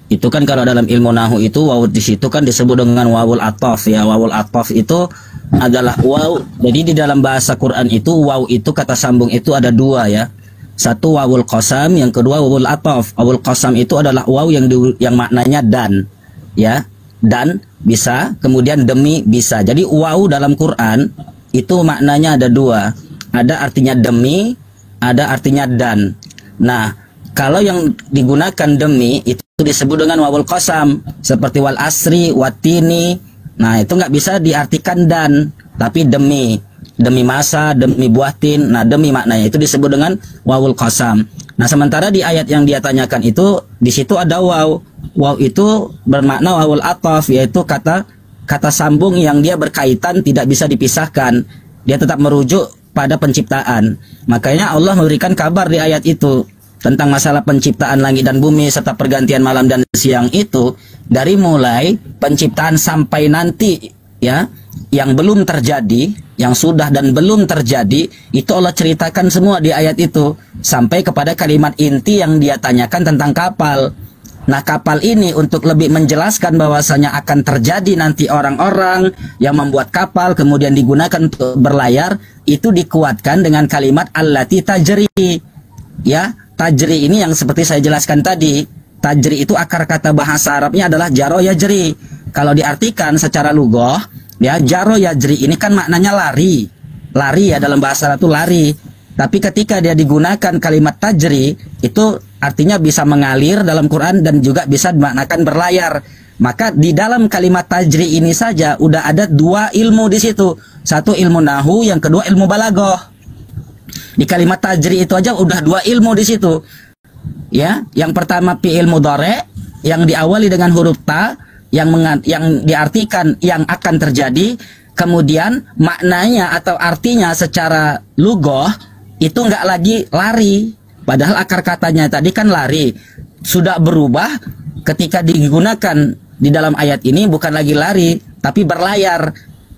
Itu kan kalau dalam ilmu nahu itu waw di situ kan disebut dengan wawul ataf ya. Wawul ataf itu adalah waw. Jadi di dalam bahasa Quran itu waw itu kata sambung itu ada dua ya. Satu wawul qasam, yang kedua wawul ataf. Wawul qasam itu adalah waw yang maknanya dan, ya, dan bisa, kemudian demi bisa. Jadi waw dalam Quran itu maknanya ada dua, ada artinya demi, ada artinya dan. Nah, kalau yang digunakan demi itu disebut dengan wawul qasam, seperti wal asri, watini. Nah, itu nggak bisa diartikan dan, tapi demi. Demi masa, demi buah tin. Nah, demi maknanya itu disebut dengan wawul qasam. Nah, sementara di ayat yang dia tanyakan itu di situ ada waw. Waw itu bermakna wawul ataf, yaitu kata sambung yang dia berkaitan, tidak bisa dipisahkan. Dia tetap merujuk pada penciptaan. Makanya Allah memberikan kabar di ayat itu tentang masalah penciptaan langit dan bumi serta pergantian malam dan siang itu dari mulai penciptaan sampai nanti ya, yang belum terjadi, yang sudah dan belum terjadi, itu Allah ceritakan semua di ayat itu sampai kepada kalimat inti yang dia tanyakan tentang kapal. Nah, kapal ini untuk lebih menjelaskan bahwasanya akan terjadi nanti orang-orang yang membuat kapal kemudian digunakan untuk berlayar, itu dikuatkan dengan kalimat allati tajri. Ya, tajri ini yang seperti saya jelaskan tadi. Tajri itu akar kata bahasa Arabnya adalah jaro yajri. Kalau diartikan secara lughah, ya, jaro yajri ini kan maknanya lari. Lari ya, dalam bahasa Arab itu lari. Tapi ketika dia digunakan kalimat tajri, itu artinya bisa mengalir dalam Quran dan juga bisa dimaknakan berlayar. Maka di dalam kalimat tajri ini saja udah ada dua ilmu di situ. Satu ilmu nahu, yang kedua ilmu balagoh. Di kalimat tajri itu aja udah dua ilmu di situ. Ya, yang pertama fi'il mudhari yang diawali dengan huruf ta yang diartikan yang akan terjadi, kemudian maknanya atau artinya secara lugoh itu nggak lagi lari. Padahal akar katanya tadi kan lari. Sudah berubah ketika digunakan di dalam ayat ini bukan lagi lari, tapi berlayar.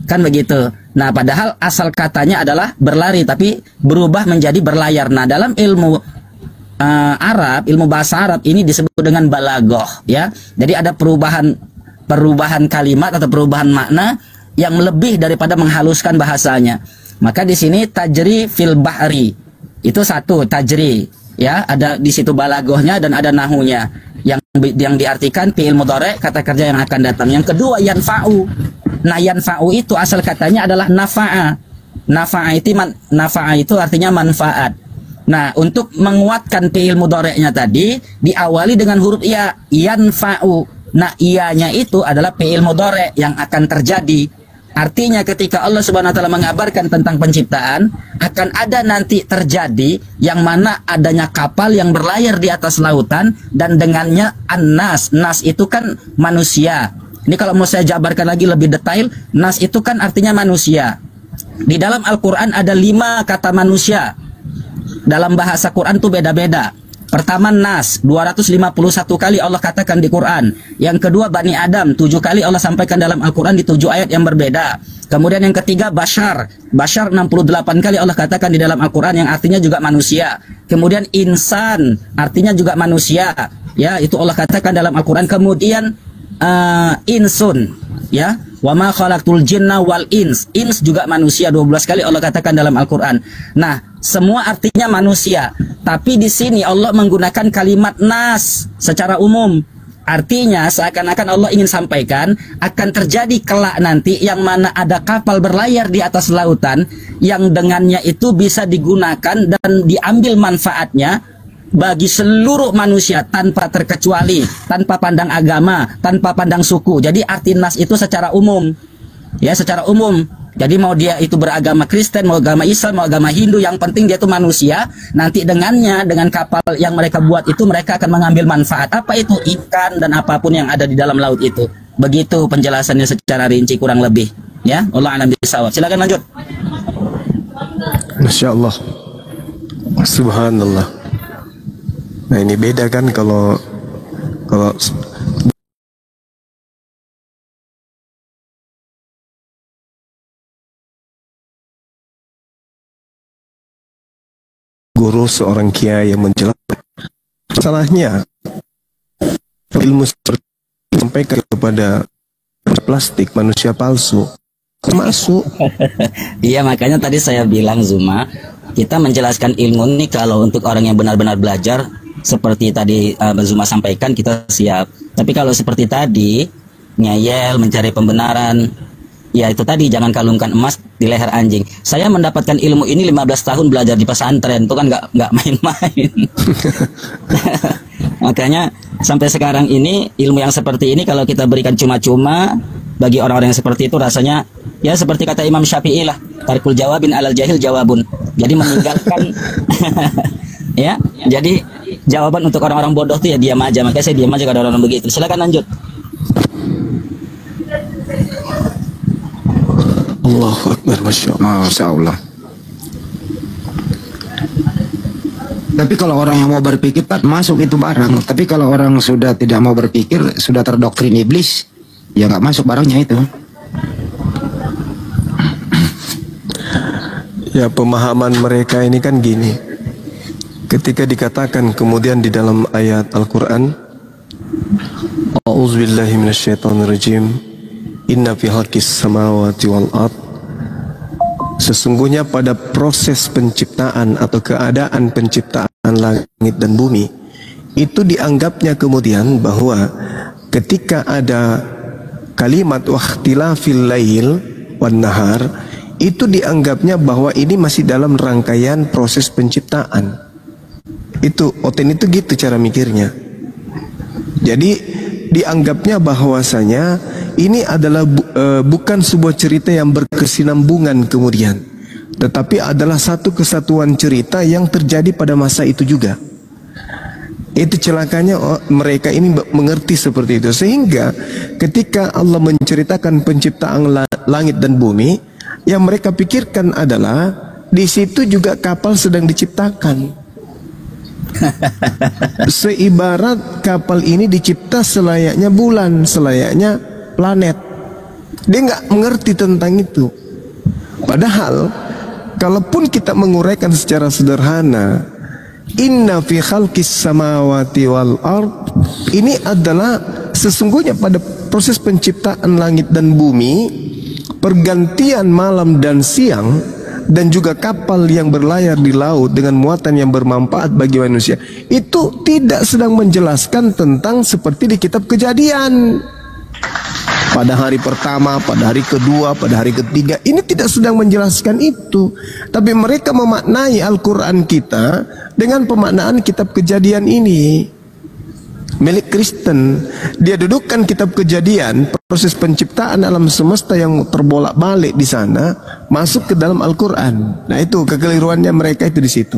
Kan begitu. Nah, padahal asal katanya adalah berlari, tapi berubah menjadi berlayar. Nah, dalam ilmu Arab, ilmu bahasa Arab ini disebut dengan balagoh, ya. Jadi ada perubahan kalimat atau perubahan makna yang lebih daripada menghaluskan bahasanya. Maka di sini tajri fil bahri. Itu satu, tajri, ya. Ada di situ balagohnya dan ada nahunya. Yang diartikan fi'il mudhari, kata kerja yang akan datang. Yang kedua yanfa'u. Nah, yanfa'u itu asal katanya adalah nafa'a. Nafa'a itu artinya manfaat. Nah, untuk menguatkan fi'il mudhari'nya tadi diawali dengan huruf ya, yanfa'u. Nah, iyanya itu adalah fi'il mudhari' yang akan terjadi. Artinya ketika Allah Subhanahu wa taala mengabarkan tentang penciptaan, akan ada nanti terjadi yang mana adanya kapal yang berlayar di atas lautan dan dengannya an-nas. Nas itu kan manusia. Ini kalau mau saya jabarkan lagi lebih detail, nas itu kan artinya manusia. Di dalam Al-Qur'an ada 5 kata manusia. Dalam bahasa Quran tuh beda-beda. Pertama nas, 251 kali Allah katakan di Quran. Yang kedua Bani Adam, 7 kali Allah sampaikan dalam Al-Quran di 7 ayat yang berbeda. Kemudian yang ketiga Bashar, 68 kali Allah katakan di dalam Al-Quran yang artinya juga manusia. Kemudian insan, artinya juga manusia. Ya, itu Allah katakan dalam Al-Quran. Kemudian insun, ya. Wa ma khalaqtul jinna wal ins. Ins juga manusia, 12 kali Allah katakan dalam Al-Quran. Nah, semua artinya manusia. Tapi di sini Allah menggunakan kalimat nas secara umum. Artinya seakan-akan Allah ingin sampaikan akan terjadi kelak nanti yang mana ada kapal berlayar di atas lautan yang dengannya itu bisa digunakan dan diambil manfaatnya bagi seluruh manusia tanpa terkecuali, tanpa pandang agama, tanpa pandang suku. Jadi arti nas itu secara umum. Ya, secara umum. Jadi mau dia itu beragama Kristen, mau agama Islam, mau agama Hindu, yang penting dia itu manusia. Nanti dengannya, dengan kapal yang mereka buat itu, mereka akan mengambil manfaat. Apa itu? Ikan dan apapun yang ada di dalam laut itu. Begitu penjelasannya secara rinci kurang lebih. Ya, Allah a'lam bishawab. Silakan lanjut. Masya Allah. Subhanallah. Nah, ini beda kan kalau guru seorang kiai yang menjelaskan salahnya ilmu seperti sampaikan kepada plastik manusia palsu masuk. Iya, makanya tadi saya bilang Zuma, kita menjelaskan ilmu ini kalau untuk orang yang benar-benar belajar seperti tadi Zuma sampaikan, kita siap. Tapi kalau seperti tadi ngeyel mencari pembenaran, ya itu tadi, jangan kalungkan emas di leher anjing. Saya mendapatkan ilmu ini 15 tahun belajar di pesantren, itu kan nggak main-main. Makanya sampai sekarang ini ilmu yang seperti ini kalau kita berikan cuma-cuma bagi orang-orang yang seperti itu rasanya ya seperti kata Imam Syafi'i lah, tarikul jawabin alal jahil jawabun. Jadi meninggalkan ya, jadi jawaban untuk orang-orang bodoh tuh ya diam aja. Makanya saya diam aja kalau orang-orang begitu. Silakan lanjut. Allahu Akbar, Masya Allah. Tapi kalau orang yang mau berpikir kan masuk itu barang. Tapi kalau orang sudah tidak mau berpikir, sudah terdoktrin iblis, ya nggak masuk barangnya itu. Ya, pemahaman mereka ini kan gini. Ketika dikatakan kemudian di dalam ayat Al-Quran, A'udzubillahi minasyaitonirrajim, Inna fi khalqis samawati wal ard, sesungguhnya pada proses penciptaan atau keadaan penciptaan langit dan bumi, itu dianggapnya kemudian bahwa ketika ada kalimat wakhtilafil lail wan nahar, itu dianggapnya bahwa ini masih dalam rangkaian proses penciptaan. Itu oten itu gitu cara mikirnya. Jadi dianggapnya bahwasanya ini adalah bukan sebuah cerita yang berkesinambungan kemudian, tetapi adalah satu kesatuan cerita yang terjadi pada masa itu juga. Itu celakanya mereka ini mengerti seperti itu, sehingga ketika Allah menceritakan penciptaan langit dan bumi, yang mereka pikirkan adalah di situ juga kapal sedang diciptakan. Seibarat kapal ini dicipta selayaknya bulan, selayaknya planet. Dia nggak mengerti tentang itu. Padahal kalaupun kita menguraikan secara sederhana, inna fi khalqis samawati wal ard, ini adalah sesungguhnya pada proses penciptaan langit dan bumi, pergantian malam dan siang, dan juga kapal yang berlayar di laut dengan muatan yang bermanfaat bagi manusia, itu tidak sedang menjelaskan tentang seperti di kitab Kejadian. Pada hari pertama, pada hari kedua, pada hari ketiga, ini tidak sedang menjelaskan itu. Tapi mereka memaknai Al-Quran kita dengan pemaknaan kitab Kejadian ini. Milik Kristen, dia dudukkan kitab Kejadian, proses penciptaan alam semesta yang terbolak-balik di sana, masuk ke dalam Al-Quran. Nah itu kekeliruannya mereka itu di situ.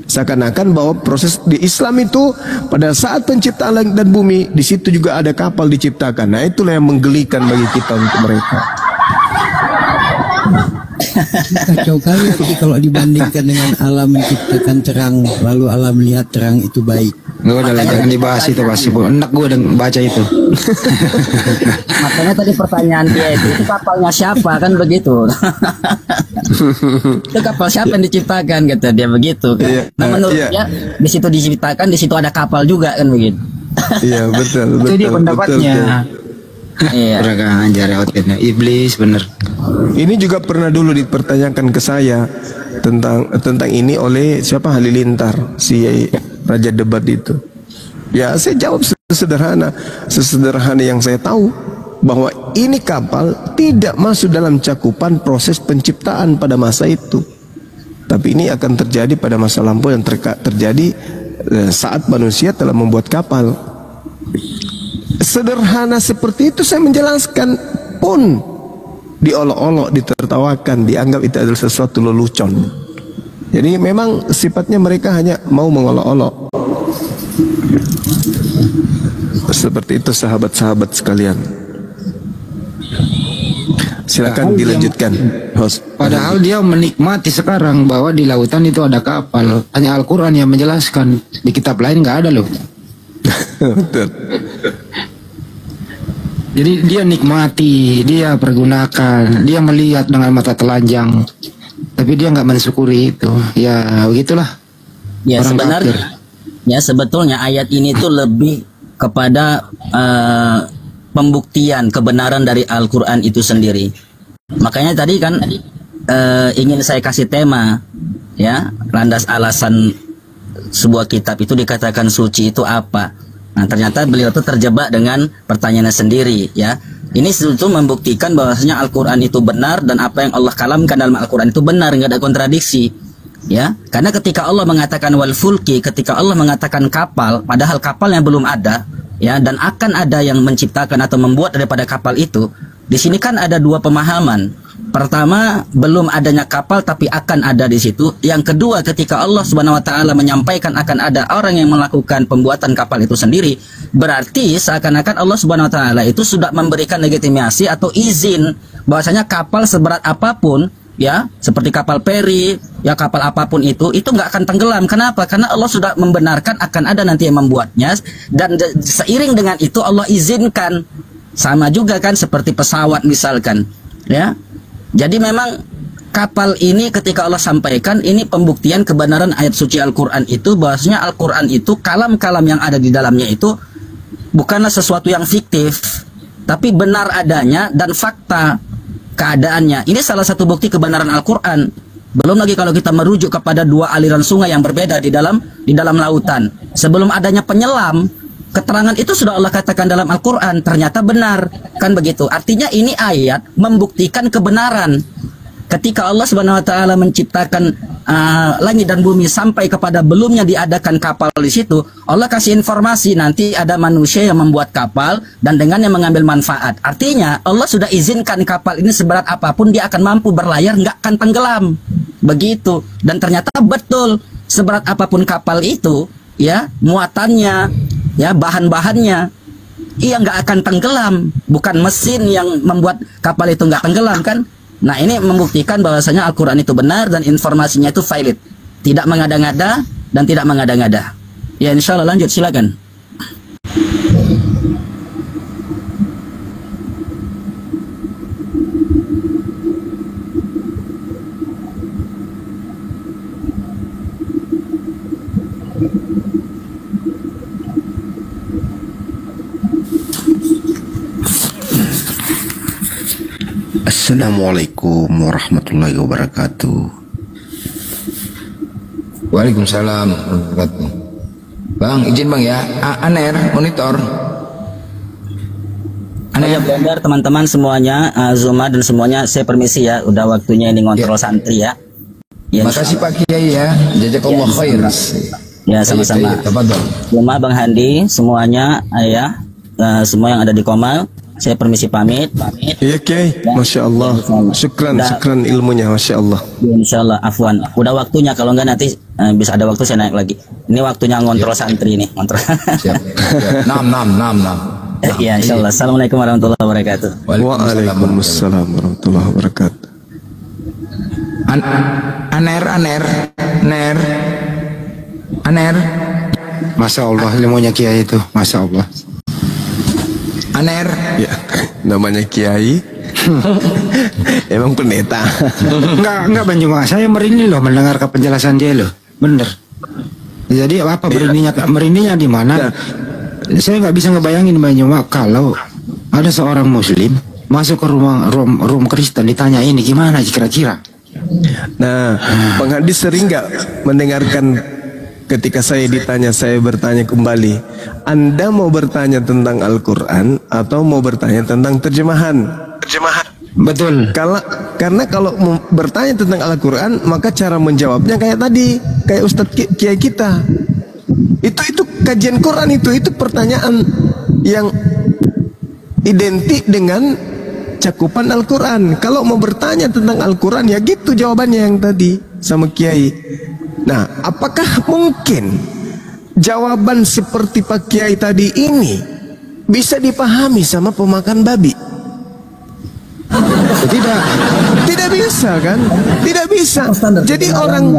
Seakan-akan bahwa proses di Islam itu pada saat penciptaan langit dan bumi, di situ juga ada kapal diciptakan. Nah itulah yang menggelikan bagi kita untuk mereka. Kacau kali kalau dibandingkan dengan alam menciptakan terang, lalu alam melihat terang itu baik. Gue udah jangan dibahas itu pasti, enak gue udah baca itu. Makanya tadi pertanyaan dia itu kapalnya siapa, kan begitu. Itu kapal siapa yang diciptakan, kata dia begitu kan. Nah menurut dia di situ diciptakan, di situ ada kapal juga kan begitu. Iya betul. Itu dia pendapatnya. Iya. Kurang ajar outfitnya iblis bener. Ini juga pernah dulu dipertanyakan ke saya tentang ini oleh siapa, Halilintar, si raja debat itu. Ya saya jawab sesederhana yang saya tahu, bahwa ini kapal tidak masuk dalam cakupan proses penciptaan pada masa itu, tapi ini akan terjadi pada masa lampau yang terjadi saat manusia telah membuat kapal. Sederhana seperti itu saya menjelaskan pun diolok-olok, ditertawakan, dianggap itu adalah sesuatu lelucon. Jadi memang sifatnya mereka hanya mau mengolok-olok. Seperti itu sahabat-sahabat sekalian. Silakan dilanjutkan, host. Padahal dia menikmati sekarang bahwa di lautan itu ada kapal. Hanya Al-Quran yang menjelaskan, di kitab lain nggak ada loh. Betul. Jadi dia nikmati, dia pergunakan, dia melihat dengan mata telanjang, tapi dia nggak mensyukuri itu. Ya begitulah. Ya sebenarnya, ya sebetulnya ayat ini tuh lebih kepada pembuktian kebenaran dari Al-Quran itu sendiri. Makanya tadi kan ingin saya kasih tema, ya, landas alasan sebuah kitab itu dikatakan suci itu apa. Nah ternyata beliau itu terjebak dengan pertanyaannya sendiri, ya. Ini sebetulnya membuktikan bahwasanya Al-Quran itu benar dan apa yang Allah kalamkan dalam Al-Quran itu benar, nggak ada kontradiksi, ya. Karena ketika Allah mengatakan wal fulki, ketika Allah mengatakan kapal, padahal kapalnya belum ada, ya, dan akan ada yang menciptakan atau membuat daripada kapal itu. Di sini kan ada dua pemahaman. Pertama, belum adanya kapal tapi akan ada di situ. Yang kedua, ketika Allah Subhanahu wa taala menyampaikan akan ada orang yang melakukan pembuatan kapal itu sendiri, berarti seakan-akan Allah Subhanahu wa taala itu sudah memberikan legitimasi atau izin bahwasanya kapal seberat apapun, ya, seperti kapal peri, ya, kapal apapun itu nggak akan tenggelam. Kenapa? Karena Allah sudah membenarkan akan ada nanti yang membuatnya, dan seiring dengan itu Allah izinkan. Sama juga kan seperti pesawat misalkan, ya. Jadi memang kapal ini ketika Allah sampaikan, ini pembuktian kebenaran ayat suci Al-Quran itu, bahwasanya Al-Quran itu kalam-kalam yang ada di dalamnya itu bukanlah sesuatu yang fiktif, tapi benar adanya dan fakta keadaannya. Ini salah satu bukti kebenaran Al-Quran. Belum lagi kalau kita merujuk kepada dua aliran sungai yang berbeda di dalam lautan. Sebelum adanya penyelam, keterangan itu sudah Allah katakan dalam Al-Quran, ternyata benar, kan begitu. Artinya ini ayat membuktikan kebenaran. ketika Allah Subhanahu wa taala menciptakan langit dan bumi sampai kepada belumnya diadakan kapal di situ, Allah kasih informasi nanti ada manusia yang membuat kapal dan dengannya mengambil manfaat. Artinya Allah sudah izinkan kapal ini seberat apapun dia akan mampu berlayar, nggak akan tenggelam. Begitu. Dan ternyata betul, seberat apapun kapal itu, ya, muatannya, ya, bahan-bahannya, ia nggak akan tenggelam. Bukan mesin yang membuat kapal itu nggak tenggelam, kan? Nah, ini membuktikan bahwasanya Al-Quran itu benar dan informasinya itu valid, tidak mengada-ngada dan tidak mengada-ngada. Ya, insya Allah lanjut, silakan. Assalamualaikum warahmatullahi wabarakatuh. Waalaikumsalam warahmatullahi wabarakatuh. Bang, izin bang ya, Aner monitor. Aner benar teman-teman semuanya, Zuma dan semuanya, saya permisi ya, udah waktunya ini ngontrol santri ya. Ya, makasih Pak Kiai ya, jazakallah khair. Ya, sama-sama. Zuma, Bang Handi, semuanya, ya, semua yang ada di Komal. Saya permisi pamit. Iya Kiai, Masya Allah. Syukran ilmunya, Masya Allah. Ya, Insya Allah, afwan. Udah waktunya, kalau enggak nanti bisa ada waktu saya naik lagi. Ini waktunya ngontrol santri nih, ngontrol. Siap. Nam. Ya, Insya Allah. Assalamualaikum warahmatullahi wabarakatuh. Waalaikumsalam warahmatullahi wabarakatuh. Aner. Masya Allah ilmunya Kiai itu, Masya Allah. Aner. Ya, namanya Kiai. Emang pendeta. Enggak Bang Juma, saya merinding loh mendengarkan penjelasan dia loh. Bener. Jadi apa merindingnya di mana? Saya nggak bisa ngebayangin Bang Juma kalau ada seorang muslim masuk ke room Kristen, ditanya ini gimana kira-kira. Nah, Bang Hadi sering nggak mendengarkan ketika saya ditanya, saya bertanya kembali, Anda mau bertanya tentang Al-Quran atau mau bertanya tentang terjemahan? Betul. Karena kalau mau bertanya tentang Al-Quran, maka cara menjawabnya kayak tadi, kayak Ustadz Kiai kita. Itu kajian Quran, itu pertanyaan yang identik dengan cakupan Al-Quran. Kalau mau bertanya tentang Al-Quran, ya gitu jawabannya yang tadi sama Kiai. Nah, apakah mungkin jawaban seperti Pak Kiai tadi ini bisa dipahami sama pemakan babi? Tidak bisa kan? Tidak bisa. Jadi orang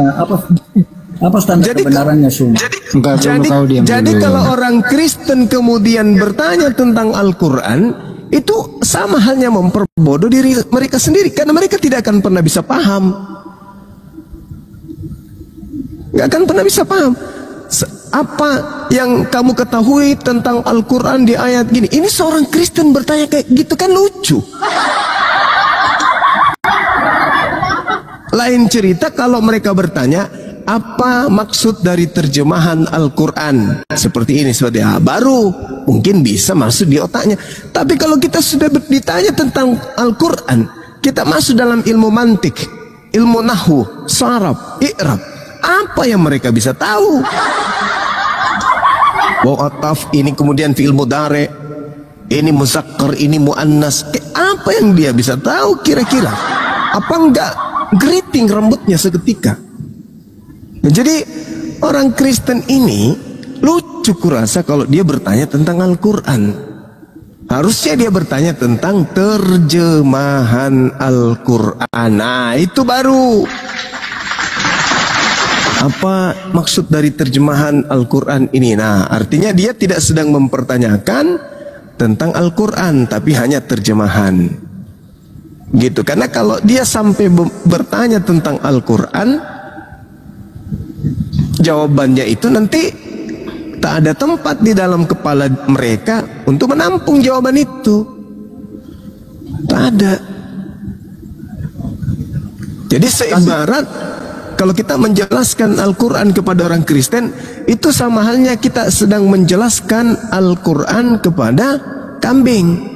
apa standar kebenarannya semua? Jadi kalau orang Kristen kemudian bertanya tentang Al-Quran, itu sama halnya memperbodoh diri mereka sendiri, karena mereka tidak akan pernah bisa paham. Gak akan pernah bisa paham. Apa yang kamu ketahui tentang Al-Quran di ayat gini? Ini seorang Kristen bertanya kayak gitu, kan lucu. Lain cerita kalau mereka bertanya, apa maksud dari terjemahan Al-Quran? Seperti ini, baru mungkin bisa masuk di otaknya. Tapi kalau kita sudah ditanya tentang Al-Quran, kita masuk dalam ilmu mantik, ilmu nahwu, saraf, i'rab. Apa yang mereka bisa tahu? Ataf ini kemudian fi'il mudhari, ini muzakkar, ini muannas. Apa yang dia bisa tahu kira-kira? Apa enggak geriting rambutnya seketika? Nah, jadi orang Kristen ini lucu kurasa kalau dia bertanya tentang Al-Quran. Harusnya dia bertanya tentang terjemahan Al-Quran. Nah, itu baru. Apa maksud dari terjemahan Al-Quran ini? Nah, artinya dia tidak sedang mempertanyakan tentang Al-Quran, tapi hanya terjemahan. Gitu. Karena kalau dia sampai bertanya tentang Al-Quran, jawabannya itu nanti tak ada tempat di dalam kepala mereka untuk menampung jawaban itu. Tak ada. Jadi seibarat kalau kita menjelaskan Al-Quran kepada orang Kristen, itu sama halnya kita sedang menjelaskan Al-Quran kepada kambing.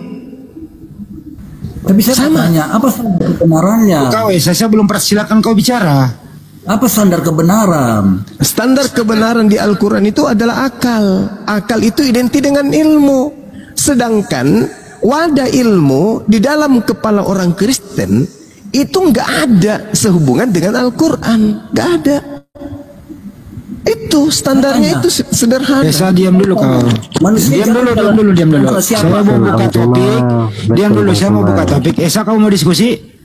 Tapi saya tanya, apa standar kebenarannya? Kau saya belum persilakan kau bicara. Apa standar kebenaran? Standar kebenaran di Al-Quran itu adalah akal. Akal itu identik dengan ilmu. Sedangkan wadah ilmu di dalam kepala orang Kristen itu nggak ada sehubungan dengan Al-Quran. Nggak ada. Itu standarnya itu sederhana. Saya diam dulu kau. Diam dulu. Saya mau buka topik. Diam dulu, saya mau buka topik. Esa, kau mau diskusi?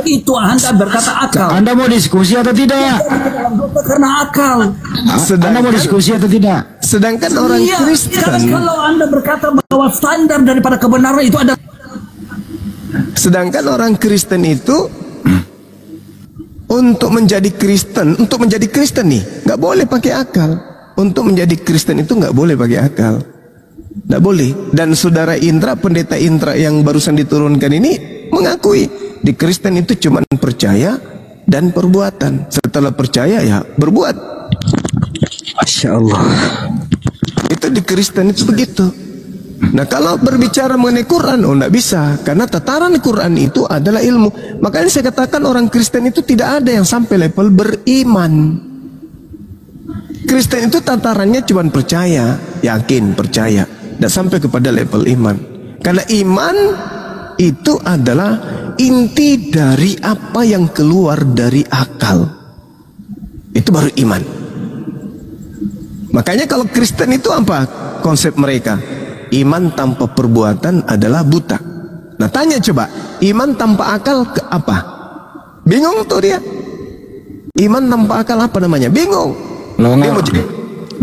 Itu Anda berkata akal. Anda mau diskusi atau tidak? Karena akal. Anda mau diskusi atau tidak? Sedangkan orang Kristen, kalau Anda berkata bahwa standar daripada kebenaran itu ada. Sedangkan orang Kristen itu untuk menjadi Kristen nih nggak boleh pakai akal. Untuk menjadi Kristen itu nggak boleh pakai akal, nggak boleh. Dan saudara Indra, pendeta Indra yang barusan diturunkan ini mengakui di Kristen itu cuma percaya dan perbuatan. Setelah percaya ya berbuat. Masya Allah. Itu di Kristen itu begitu. Nah kalau berbicara mengenai Quran, nggak bisa. Karena tataran Quran itu adalah ilmu. Makanya saya katakan orang Kristen itu tidak ada yang sampai level beriman. Kristen itu tatarannya cuma percaya, yakin, percaya. Tidak sampai kepada level iman. Karena iman itu adalah inti dari apa yang keluar dari akal. Itu baru iman. Makanya kalau Kristen itu apa konsep mereka? Iman tanpa perbuatan adalah buta. Nah tanya coba, iman tanpa akal ke apa? Bingung tuh dia. Iman tanpa akal apa namanya? Bingung.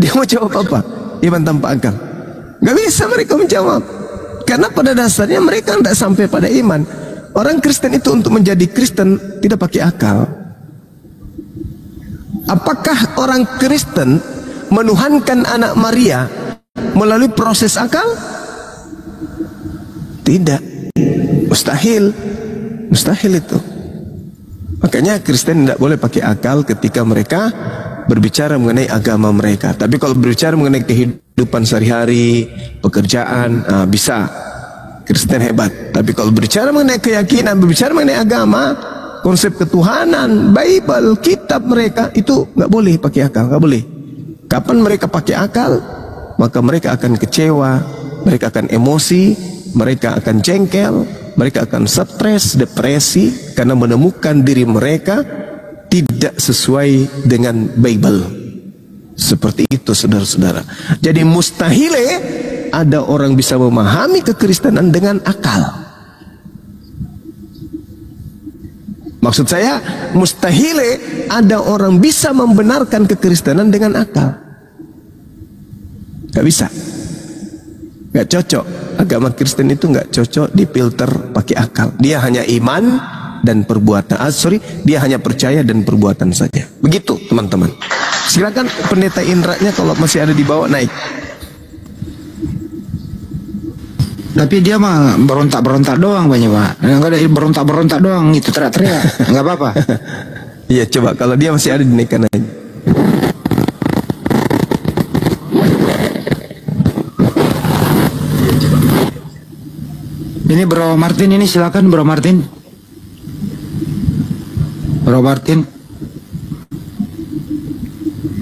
Dia mau jawab apa? Iman tanpa akal. Gak bisa mereka menjawab. Karena pada dasarnya mereka tidak sampai pada iman. Orang Kristen itu untuk menjadi Kristen tidak pakai akal. Apakah orang Kristen menuhankan anak Maria melalui proses akal? Tidak. Mustahil. Mustahil itu. Makanya Kristen tidak boleh pakai akal ketika mereka berbicara mengenai agama mereka. Tapi kalau berbicara mengenai kehidupan sehari-hari, pekerjaan, bisa. Kristen hebat. Tapi kalau berbicara mengenai keyakinan, berbicara mengenai agama, konsep ketuhanan, Bible, kitab mereka, itu nggak boleh pakai akal, nggak boleh. Kapan mereka pakai akal, maka mereka akan kecewa, mereka akan emosi, mereka akan jengkel, mereka akan stres, depresi, karena menemukan diri mereka tidak sesuai dengan Bible. Seperti itu saudara-saudara. Jadi mustahile ada orang bisa memahami kekristenan dengan akal. Maksud saya, mustahile ada orang bisa membenarkan kekristenan dengan akal. Gak bisa. Gak cocok. Agama Kristen itu gak cocok difilter pakai akal. Dia hanya iman dan perbuatan. Dia hanya percaya dan perbuatan saja. Begitu teman-teman. Silakan pendeta Indra-nya kalau masih ada di bawah naik. Tapi dia mah berontak-berontak doang banyak Pak. Enggak ada berontak-berontak doang itu teriak-teriak. Enggak apa-apa. Iya coba kalau dia masih ada dinaikkan aja. Ini Bro Martin ini silakan Bro Martin. Bro Martin.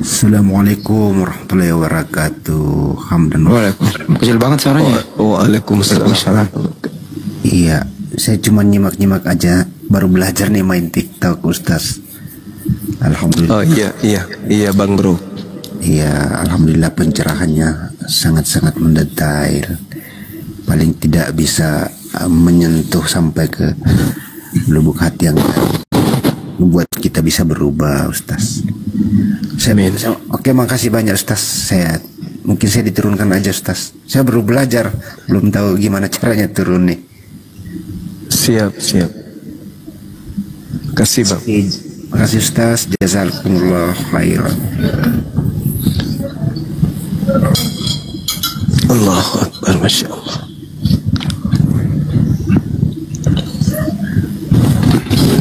Assalamualaikum warahmatullahi wabarakatuh. Hamdan. Waalaikumsalam. Kecil banget suaranya. Waalaikumsalam. Iya, saya cuma nyimak-nyimak aja. Baru belajar nih main TikTok, Ustaz. Alhamdulillah. Oh iya Bang Bro. Iya, alhamdulillah pencerahannya sangat-sangat mendetail. Paling tidak bisa menyentuh sampai ke lubuk hati yang membuat kita bisa berubah, Ustaz. Oke, makasih banyak Ustaz. Mungkin saya diturunkan aja Ustaz. Saya baru belajar, belum tahu gimana caranya turun nih. Siap. Kasih Bang. Makasih Ustaz. Jazakumullah khairan. Allahu Akbar, Masya Allah.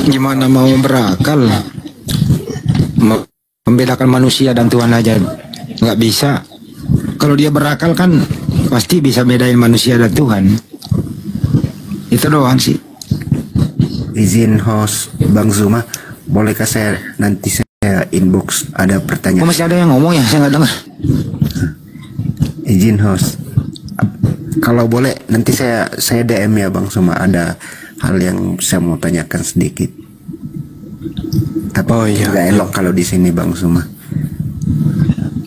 Gimana mau berakal? Membedakan manusia dan Tuhan aja nggak bisa. Kalau dia berakal kan pasti bisa bedain manusia dan Tuhan. Itu doang sih. Izin host Bang Zuma, bolehkah saya nanti saya inbox ada pertanyaan? Masih ada yang ngomong ya, saya nggak dengar. Izin host, kalau boleh nanti saya DM ya Bang Zuma, ada hal yang saya mau tanyakan sedikit. Tapi nggak elok kalau di sini Bang Zuma,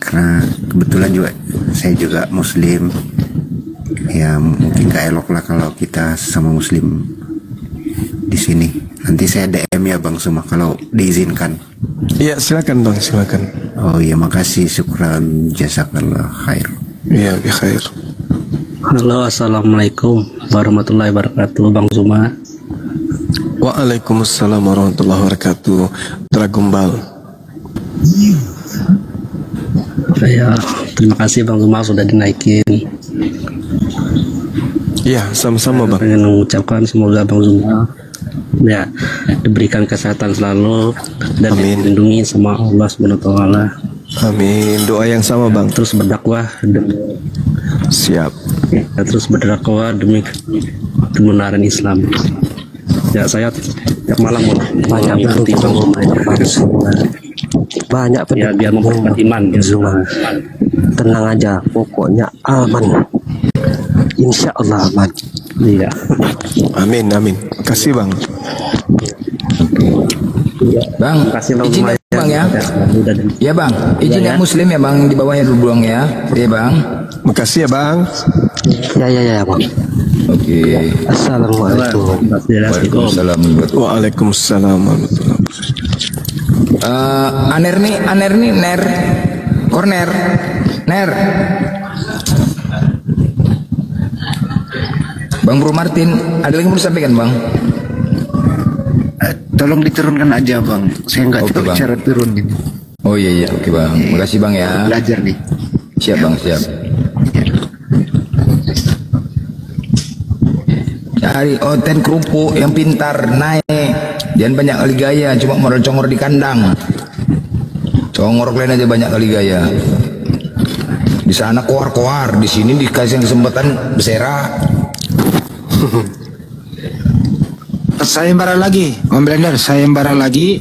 karena kebetulan juga saya juga Muslim. Ya mungkin nggak elok lah kalau kita sama Muslim di sini. Nanti saya DM ya Bang Zuma kalau diizinkan. Iya silakan Bang, silakan. Oh iya, makasih, syukran, jazakallah khair. Iya, khair. Halo, assalamualaikum warahmatullahi wabarakatuh, Bang Zuma. Waalaikumsalam warahmatullahi wabarakatuh, Dragombal. Ya, terima kasih Bang Zuma sudah dinaikin. Iya, sama-sama Bang. Pengen mengucapkan semoga Bang Zuma ya diberikan kesehatan selalu dan dilindungi sama Allah SWT. Amin. Doa yang sama Bang. Terus berdakwah siap. Ya, terus berdakwah demi kebenaran Islam. Ya, saya tiap malam banyak mengikuti Bang Zuma. Banyak ya, biar memperkuat iman ya, Zuma. Tenang aja, pokoknya aman. Insya Allah aman. Iya. Amin, amin. Kasih Bang. Bang, izin ya Bang ya. Ya Bang, izin ya Muslim ya Bang, di bawahnya dulu Bang ya. Iya Bang. Makasih ya Bang. Ya Bang. Oke. Assalamualaikum. Waalaikumsalam. Waalaikumsalam warahmatullahi wabarakatuh. Aner nih, Ner. Corner. Ner. Bang Bro Martin, ada lagi mau disampaikan Bang? Tolong diturunkan aja Bang, saya nggak tahu cara turunin. Oh iya, oke Bang, makasih Bang ya. Belajar nih. Siap Bang, siap. Cari oten kerupuk yang pintar, naik. Jangan banyak kali gaya, cuma modal congor di kandang. Congor kalian aja banyak kali gaya. Di sana koar-koar, di sini dikasih kesempatan berserak. Sayembara lagi, Om Blender, sayembara lagi.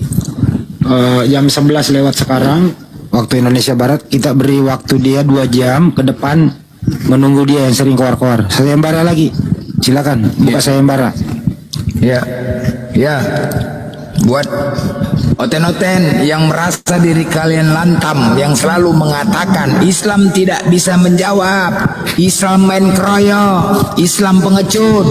Jam 11 lewat sekarang waktu Indonesia Barat. Kita beri waktu dia 2 jam ke depan menunggu dia yang sering koar-koar. Sayembara lagi, silakan buka sayembara. Ya, buat oten-oten yang merasa diri kalian lantam, yang selalu mengatakan Islam tidak bisa menjawab, Islam main keroyok, Islam pengecut,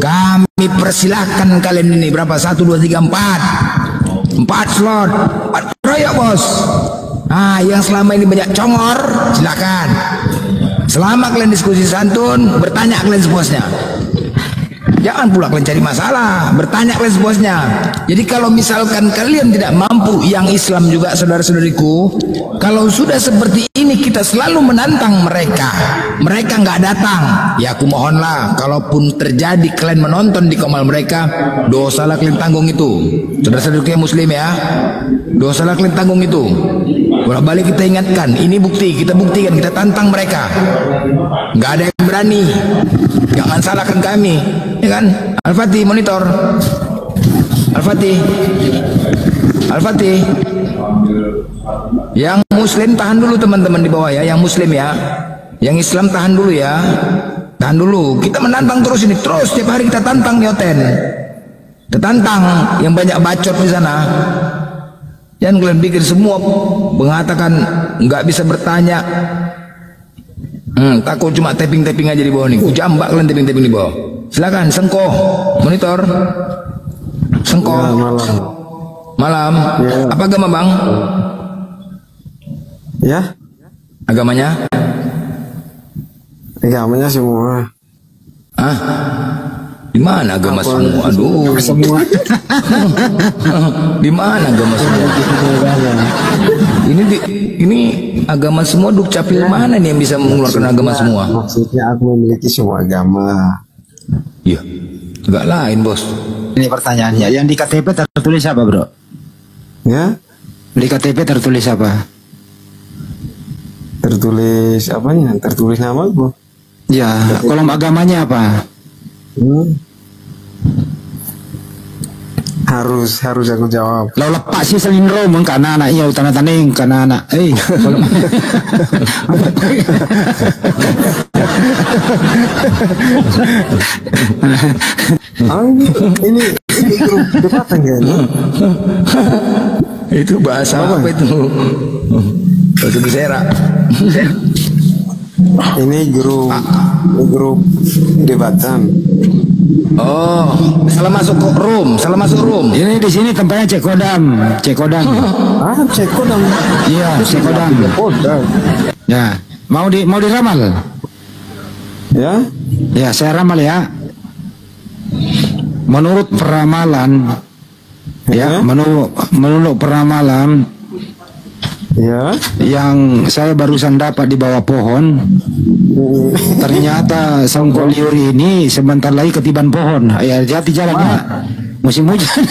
kami persilahkan kalian ini berapa? 1, 2, 3, 4 slot, 4 keroyok bos. Nah, yang selama ini banyak congor, silakan. Selama kalian diskusi santun, bertanya kalian sepuasnya. Jangan pula kalian cari masalah, bertanya kalian sepuasnya. Jadi kalau misalkan kalian tidak mampu, yang Islam juga saudara-saudariku, kalau sudah seperti ini kita selalu menantang mereka, mereka nggak datang, ya aku mohonlah, kalaupun terjadi kalian menonton di komal mereka, dosalah kalian tanggung itu. Saudara-saudariku yang Muslim ya, dosalah kalian tanggung itu. Bolak-balik kita ingatkan, ini bukti, kita buktikan, kita tantang mereka. Nggak ada yang berani, jangan salahkan kami, ya kan? Al-Fatih monitor, Al-Fatih. Yang Muslim tahan dulu teman-teman di bawah ya, yang Muslim ya, yang Islam tahan dulu ya, tahan dulu. Kita menantang terus ini, terus setiap hari kita tantang nih Oten, kita tantang yang banyak bacot di sana. Jangan kalian pikir semua mengatakan nggak bisa bertanya. Takut cuma tapping-tapping aja di bawah nih. Jambak kalian tapping-tapping di bawah. Silakan Sengko monitor. Sengko ya, malam ya. Apa agama bang? Ya, agamanya semua. Di mana agama semua? Aduh, semua. Di mana agama semua? Ini agama semua dukcapil mana nih yang bisa mengeluarkan agama semua? Maksudnya aku memiliki semua agama. Iya, agak lain bos. Ini pertanyaannya, yang di KTP tertulis apa bro? Ya? Di KTP tertulis apa? Tertulis apanya? Tertulis nama bro? Ya, kolom agamanya apa? Harus aku jawab. Lau lepak sih selindrom karena anaknya utana taning karena anak. Ini grup debatan kayaknya. Itu bahasa apa itu? Bahasa Bisera. Ini grup debatan. Oh, salah masuk room. Ini di sini tempatnya cek kodam. Cek kodam. Iya, cek kodam. Ya, mau diramal? Ya? Ya, saya ramal ya. Menurut peramalan, menurut peramalan, yang saya barusan dapat di bawah pohon, ternyata Songko Liuri ini sebentar lagi ketiban pohon. Ya, hati jalannya musim hujan.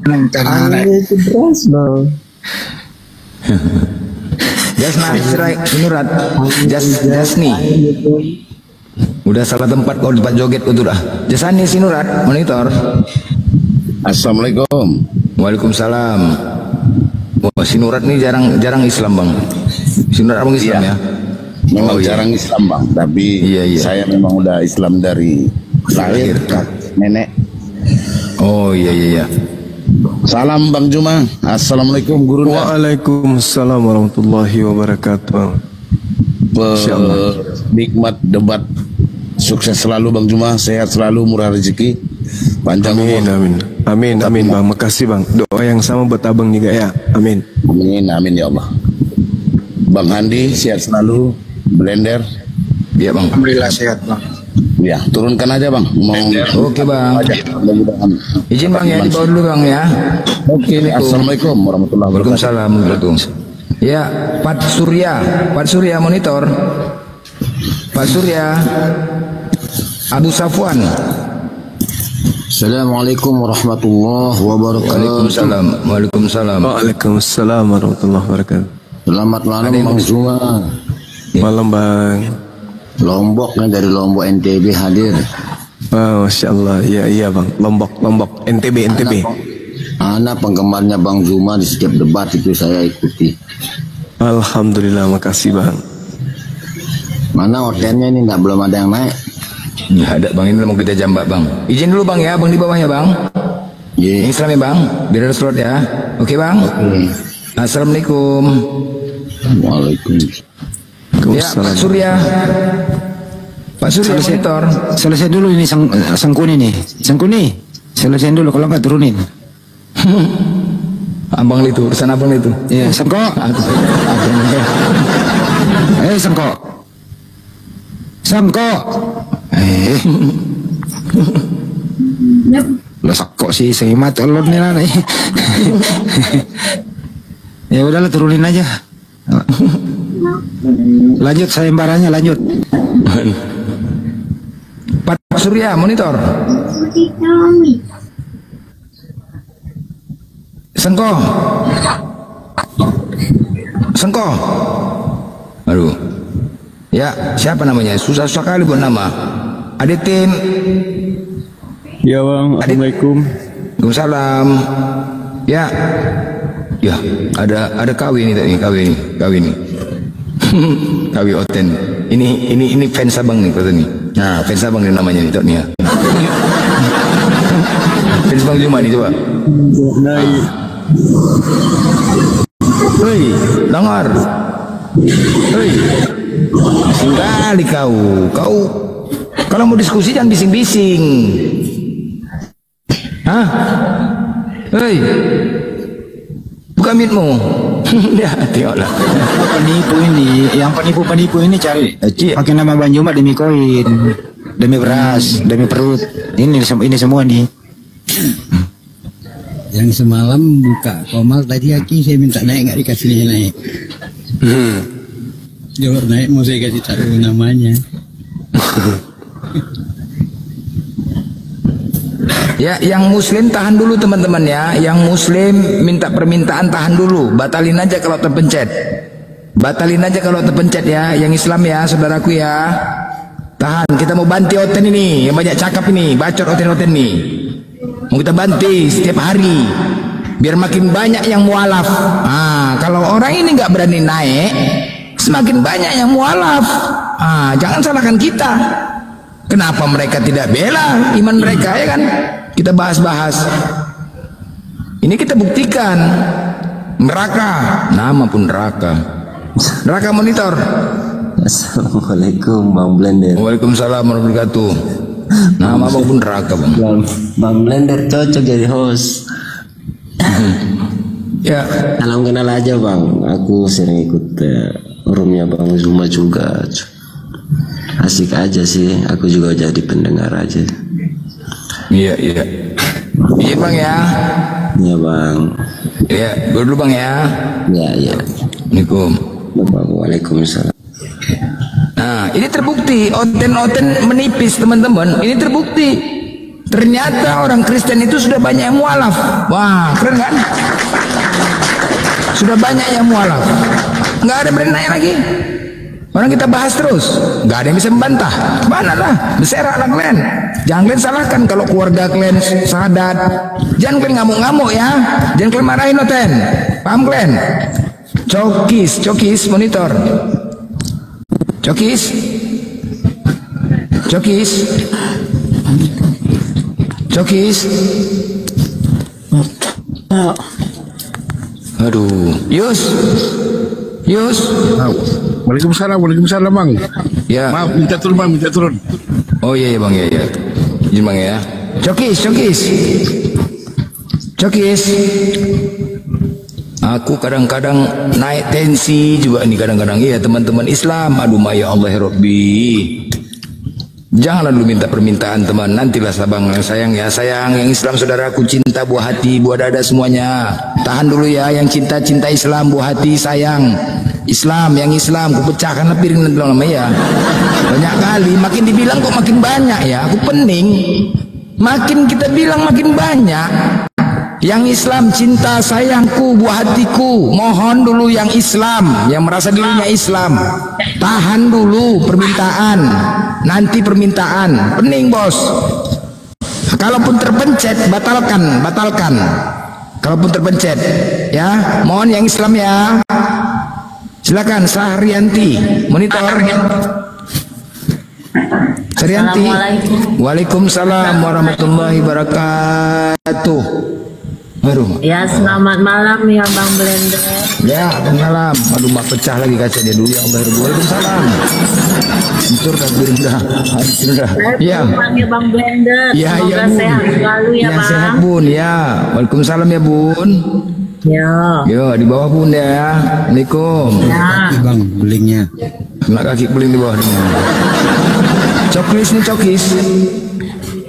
Itu beras loh. Jasni. Udah salah tempat kau tempat joget kau tuh dah. Jasani Sinurat monitor. Assalamualaikum. Waalaikumsalam. Wah, Sinurat nih jarang Islam bang. Sinurat abang Islam ya? Memang jarang Islam bang, tapi saya memang udah Islam dari lahir, nenek. Oh iya. Salam Bang Juma. Assalamualaikum guru. Waalaikumsalam warahmatullahi wabarakatuh. Nikmat debat. Sukses selalu Bang Juma, sehat selalu, murah rezeki, panjang umur. Amin bang, makasih bang. Doa yang sama buat abang juga ya. Amin ya Allah. Bang Handi sehat selalu. Blender. Iya bang. Alhamdulillah sehat bang. Ya, turunkan aja bang. Oke bang. Izin bang ya, dibawa dulu bang ya. Oke. Assalamualaikum warahmatullahi wabarakatuh. Waalaikumsalam. Ya, Pak Surya monitor. Pak Surya. Abu Safwan. Assalamualaikum warahmatullahi wabarakatuh. Waalaikumsalam warahmatullahi wabarakatuh. Selamat malam Bang Zuma. Malam bang. Lombok dari Lombok NTB hadir. Masya Allah, iya bang. Lombok NTB. Anak penggemarnya Bang Zuma di setiap debat itu saya ikuti. Alhamdulillah, makasih bang. Mana ordernya ini belum ada yang naik? Nggak ada bang, ini mau kita jambak bang. Izin dulu bang ya, bang di bawah ya bang. Ini Islam ya bang, biar ada slot ya. Oke bang. Assalamualaikum. Waalaikumsalam. Ya Pak Surya. Monitor. Selesai dulu ini Sengkuni nih. Sengkuni. Selesai dulu kalau nggak turunin. Abang itu, urusan abang itu. Iya, Sengko. Sengko. Lah kok sih semat telur nih lah. Ya udahlah turunin aja. Lanjut sayembaranya lanjut. Pak Surya monitor. Sengko. Aduh. Ya, siapa namanya? Susah sekali buat nama. Aditin. Ya bang, assalamualaikum. Waalaikumsalam. Ya, ada KW ini tadi, KW ini. KW Oten. Ini fans abang nih kata nih. Nah, fans abang nih namanya nih, nih ya. Fans Bang Juma nih coba. Hei, dengar. Hei. Sekali kau kalau mau diskusi jangan bising-bising. Hah? Hei, buka mitmu. Ya, tengoklah. Yang penipu ini cari pakai nama Bang Juma demi koin, demi beras, demi perut. Ini semua nih. Yang semalam buka Komal tadi Aki saya minta naik nggak dikasih naik. Jawab naik mau saya kasih tahu namanya. Ya, yang muslim tahan dulu teman-teman ya. Yang muslim minta permintaan tahan dulu. Batalin aja kalau terpencet. Batalin aja kalau terpencet ya. Yang Islam ya, saudaraku ya. Tahan, kita mau banti Oten ini, yang banyak cakap ini, bacot Oten nih. Mau kita banti setiap hari, biar makin banyak yang mualaf. Kalau orang ini nggak berani naik, semakin banyak yang mualaf. Jangan salahkan kita. Kenapa mereka tidak bela iman mereka, ya kan? Kita bahas-bahas. Ini kita buktikan. Neraka, nama pun neraka. Neraka monitor. Assalamualaikum Bang Blender. Waalaikumsalam warahmatullahi wabarakatuh. Nama Bang pun neraka Bang. Bang Blender cocok jadi host. Ya. Salam kenal aja Bang. Aku sering ikut roomnya Bang Zuma juga. Asik aja sih. Aku juga jadi pendengar aja. Iya. Iya Bang ya. Iya Bang. Iya, dulu Bang ya. Iya. Assalamualaikum. Waalaikumsalam. Nah, ini terbukti Oten menipis teman-teman. Ini terbukti. Ternyata orang Kristen itu sudah banyak yang mualaf. Wah, keren kan? Sudah banyak yang mualaf. Nggak ada berani naik lagi. Orang kita bahas terus, nggak ada yang bisa membantah. Mana lah, berseraklah kalian. Jangan kalian salahkan kalau keluarga kalian sadat. Jangan kalian ngamuk-ngamuk ya. Jangan kalian marahin Oten. Paham kalian? Cokis monitor. Cokis. Aduh, Yus. Waalaikumsalam Bang. Ya. Maaf, minta turun. Oh iya Bang ya. Izin Bang ya. Cokis. Aku kadang-kadang naik tensi juga nih kadang-kadang ya teman-teman Islam. Aduh ya Allah ya Rabbi. Janganlah dulu minta permintaan teman. Nantilah sabang sayang ya. Sayang yang Islam saudaraku, cinta buah hati, buah dada semuanya. Tahan dulu ya yang cinta Islam buah hati sayang. Yang Islam ku pecahkan piring nanti lama ya. Banyak kali makin dibilang kok makin banyak ya. Aku pening. Makin kita bilang makin banyak. Yang Islam cinta sayangku buah hatiku. Mohon dulu yang Islam, yang merasa dirinya Islam. Tahan dulu permintaan. Nanti permintaan. Pening bos. Kalaupun terpencet batalkan. Kalaupun terpencet ya. Mohon yang Islam ya. Silakan Sahrianti monitor. Sahrianti. Waalaikumsalam warahmatullahi wabarakatuh. Aduh. Ya, selamat malam ya Bang Blender. Ya, selamat malam. Aduh, mak pecah lagi kacanya dulu ya Allah. Waalaikumsalam. Hancur dah, hancur dah. Ya. Bang Blender. Ya, semoga Bun. sehat selalu ya Bang. Sehat Bun ya. Waalaikumsalam ya Bun. Ya. Yo, di bawah Bun ya. Assalamualaikum. Ya. Bang, belingnya. Kena kaki beling di bawah. Cokis.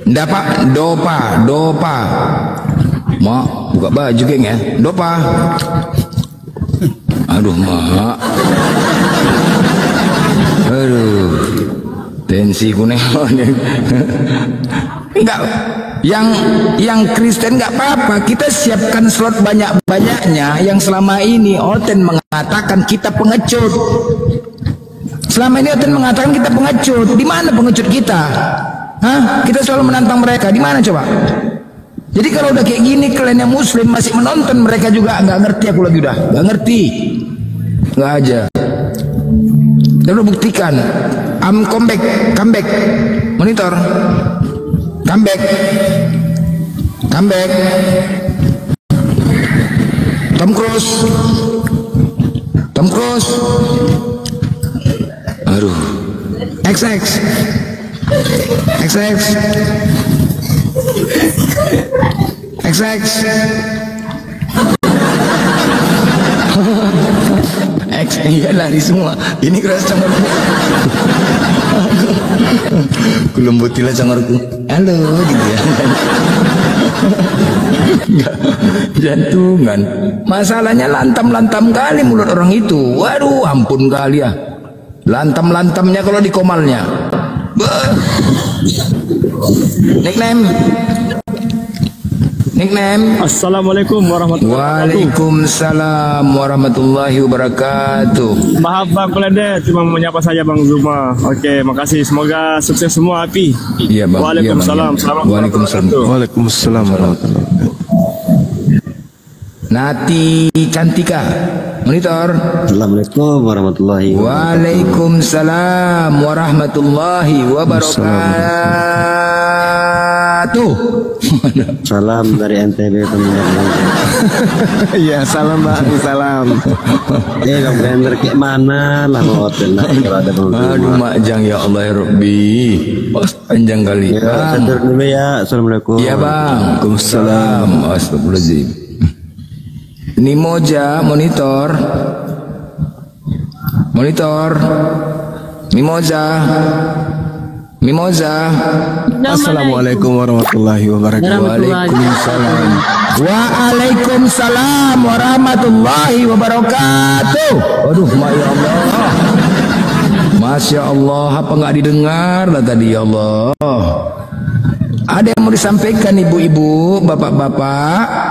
Nggak Pak, dopa. Mak, buka baju geng ya. Dopa. Aduh, Mak. Aduh. Tensi kuning. Enggak. Yang Kristen nggak apa-apa, kita siapkan slot banyak-banyaknya. Yang selama ini Oten mengatakan kita pengecut. Selama ini Oten mengatakan kita pengecut. Di mana pengecut kita? Kita selalu menantang mereka. Di mana coba? Jadi kalau udah kayak gini kalian yang Muslim masih menonton, mereka juga nggak ngerti. Aku lagi udah nggak ngerti, nggak aja. Dan udah buktikan. Comeback, monitor. Comeback. Tom Cruise. Aduh. XX. Iya lari semua. Ini keras cangorku. Ku lembutilah cangorku. Halo gitu ya. Enggak, jantungan. Masalahnya lantam kali mulut orang itu. Waduh, ampun kali ya. Lantamnya kalau di komalnya. Nickname Nickname. Assalamualaikum warahmatullahi wabarakatuh. Waalaikumsalam warahmatullahi wabarakatuh. Maaf Bang Blender, cuma menyapa saja Bang Zuma. Oke, makasih. Semoga sukses semua Api. Iya Bang. Waalaikumsalam. Waalaikumsalam warahmatullahi wabarakatuh. Nati Cantika, monitor. Assalamualaikum warahmatullahi wabarakatuh. Waalaikumsalam warahmatullahi wabarakatuh. Salam dari NTB teman-teman. Iya, salam Bang, salam. Bang Blender kayak mana lah hotel lah kalau ada Bang Zuma. Aduh Makjang ya Allah ya Rabbi. Panjang kali. Ya, Bang. dulu ya. Assalamualaikum. Iya Bang. Waalaikumsalam. Astagfirullahaladzim. Nimoja monitor. Monitor. Mimoza. Assalamualaikum warahmatullahi wabarakatuh. Waalaikumsalam. Waalaikumsalam warahmatullahi wabarakatuh. Aduh, ya Allah. Masya Allah, apa nggak didengar lah tadi ya Allah. Ada yang mau disampaikan ibu-ibu, bapak-bapak?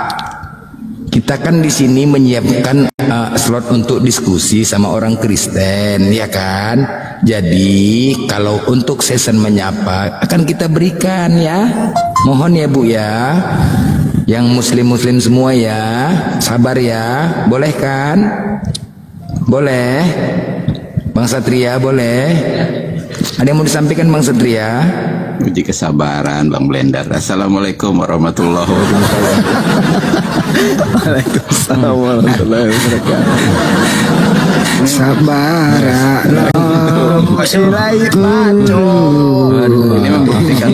Kita kan di sini menyiapkan slot untuk diskusi sama orang Kristen, ya kan? Jadi kalau untuk season menyapa akan kita berikan ya. Mohon ya Bu ya. Yang muslim-muslim semua ya, sabar ya. Boleh kan? Boleh. Bang Satria boleh. Ada yang mau disampaikan Bang Satria? Uji kesabaran Bang Blender. Assalamualaikum warahmatullahi wabarakatuh. Waalaikumsalam warahmatullahi wabarakatuh. Sabar, Ini membuktikan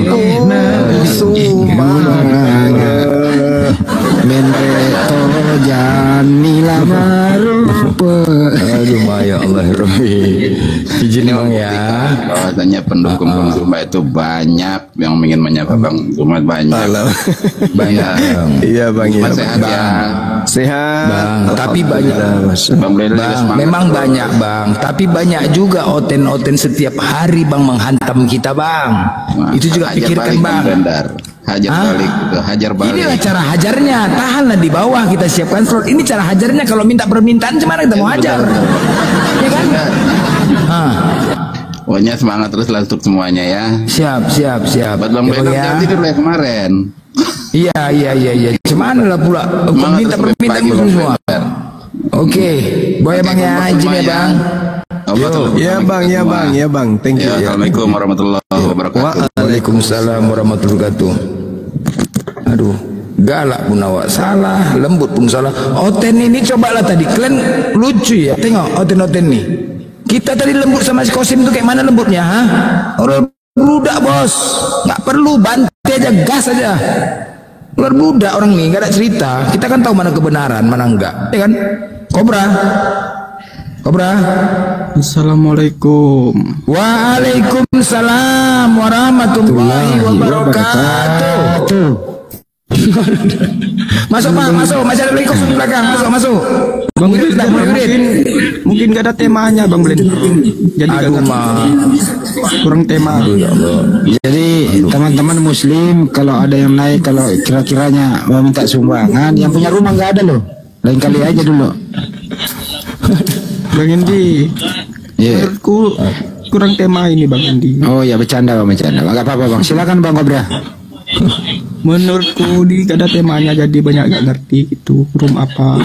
Aduh, ya Allah, Rabbi. Izin Bang ya. Bahwasanya pendukung Bang Zuma itu banyak yang ingin menyapa Bang Zuma, banyak. Banyak. Iya Bang, iya. Sehat ya. Sehat. Bang, tapi banyak. Bang Blender juga semangat. Memang banyak Bang, tapi banyak juga oten-oten setiap hari Bang menghantam kita Bang. Itu juga pikirkan Bang. Hajar balik, hajar balik. Inilah cara hajarnya, tahanlah di bawah kita siapkan slot. Ini cara hajarnya, kalau minta permintaan gimana kita mau hajar? Ya kan? Pokoknya semangat terus lah untuk semuanya ya. Siap. Buat Bang Blender jangan tidur ya kemarin. Iya. Cuman lah pula minta permintaan semua. Oke, boleh Bang ya, izin ya Bang. Ya bang, thank you. Assalamualaikum warahmatullahi wabarakatuh. Waalaikumsalam warahmatullahi wabarakatuh. Aduh, galak pun awak salah, lembut pun salah. Oten ini cobalah tadi, kalian lucu ya, tengok oten-oten nih. Kita tadi lembut sama si Kosim tuh kayak mana lembutnya, ha? Orang budak bos, nggak perlu bantai aja, gas aja. Ular budak orang nih, gak ada cerita. Kita kan tahu mana kebenaran, mana enggak, ya kan? Kobra. Assalamualaikum. Waalaikumsalam warahmatullahi wabarakatuh. Masuk Bang, masuk. Masih ada lagi kosong di belakang. Masuk. Bang Blender, mungkin gak ada temanya Bang Blender. Jadi kurang tema. Jadi teman-teman muslim kalau ada yang naik, kalau kira-kiranya mau minta sumbangan, yang punya rumah nggak ada loh. Lain kali aja dulu. Bang Indi, menurutku kurang tema ini Bang Indi. Oh ya, bercanda Bang, bercanda. Gak apa-apa Bang, silakan Bang Kobra. Menurutku di gak ada temanya, jadi banyak gak ngerti gitu room apa.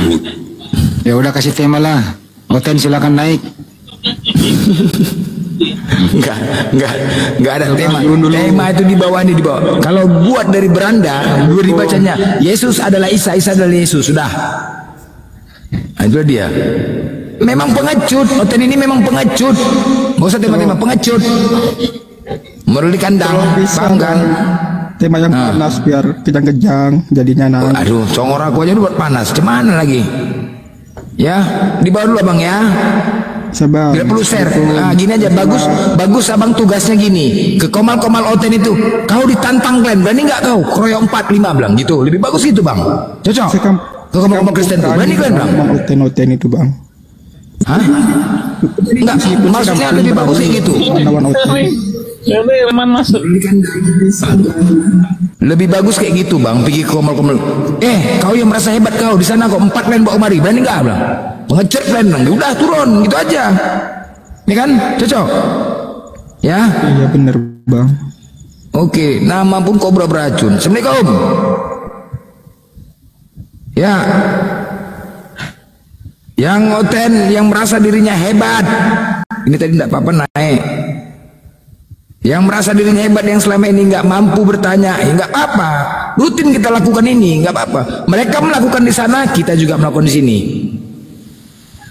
Ya udah kasih tema lah. Oten silakan naik. Enggak ada tema. Tema itu di bawah nih, di bawah. Kalau buat dari beranda, dulu dibacanya Yesus adalah Isa, Isa adalah Yesus, sudah. Nah, itu dia. Memang pengecut, oten ini memang pengecut. Gak usah tema-tema pengecut. Meruli kandang, paham kan? Tema yang panas biar kejang-kejang jadinya nang. Aduh, congor aku aja buat panas. Cuman lagi. Ya, di bawah dulu Abang ya. Sabar. Tidak perlu share. Nah, gini aja, bagus Abang tugasnya gini. Ke komal-komal oten itu, kau ditantang Glenn, berani nggak kau? Kroyok 4-5 bilang gitu. Lebih bagus gitu Bang. Cocok. Ke komal-komal Kristen tuh, berani Glenn Bang. Oten itu Bang. Hah? Enggak, maksudnya lebih bagus kayak gitu. masuk. Lebih bagus kayak gitu bang, pergi ke komel-komel. Kau yang merasa hebat kau di sana kok 4 plan bawa kemari, berani nggak bang? Mengecek plan, udah turun gitu aja. Ini kan cocok? Ya? Iya bener bang. Oke, nama pun kobra beracun. Assalamualaikum. Ya. Yang ngoten, yang merasa dirinya hebat. Ini tadi tidak apa-apa naik. Yang merasa dirinya hebat, yang selama ini nggak mampu bertanya, ya nggak apa-apa. Rutin kita lakukan ini, nggak apa-apa. Mereka melakukan di sana, kita juga melakukan di sini.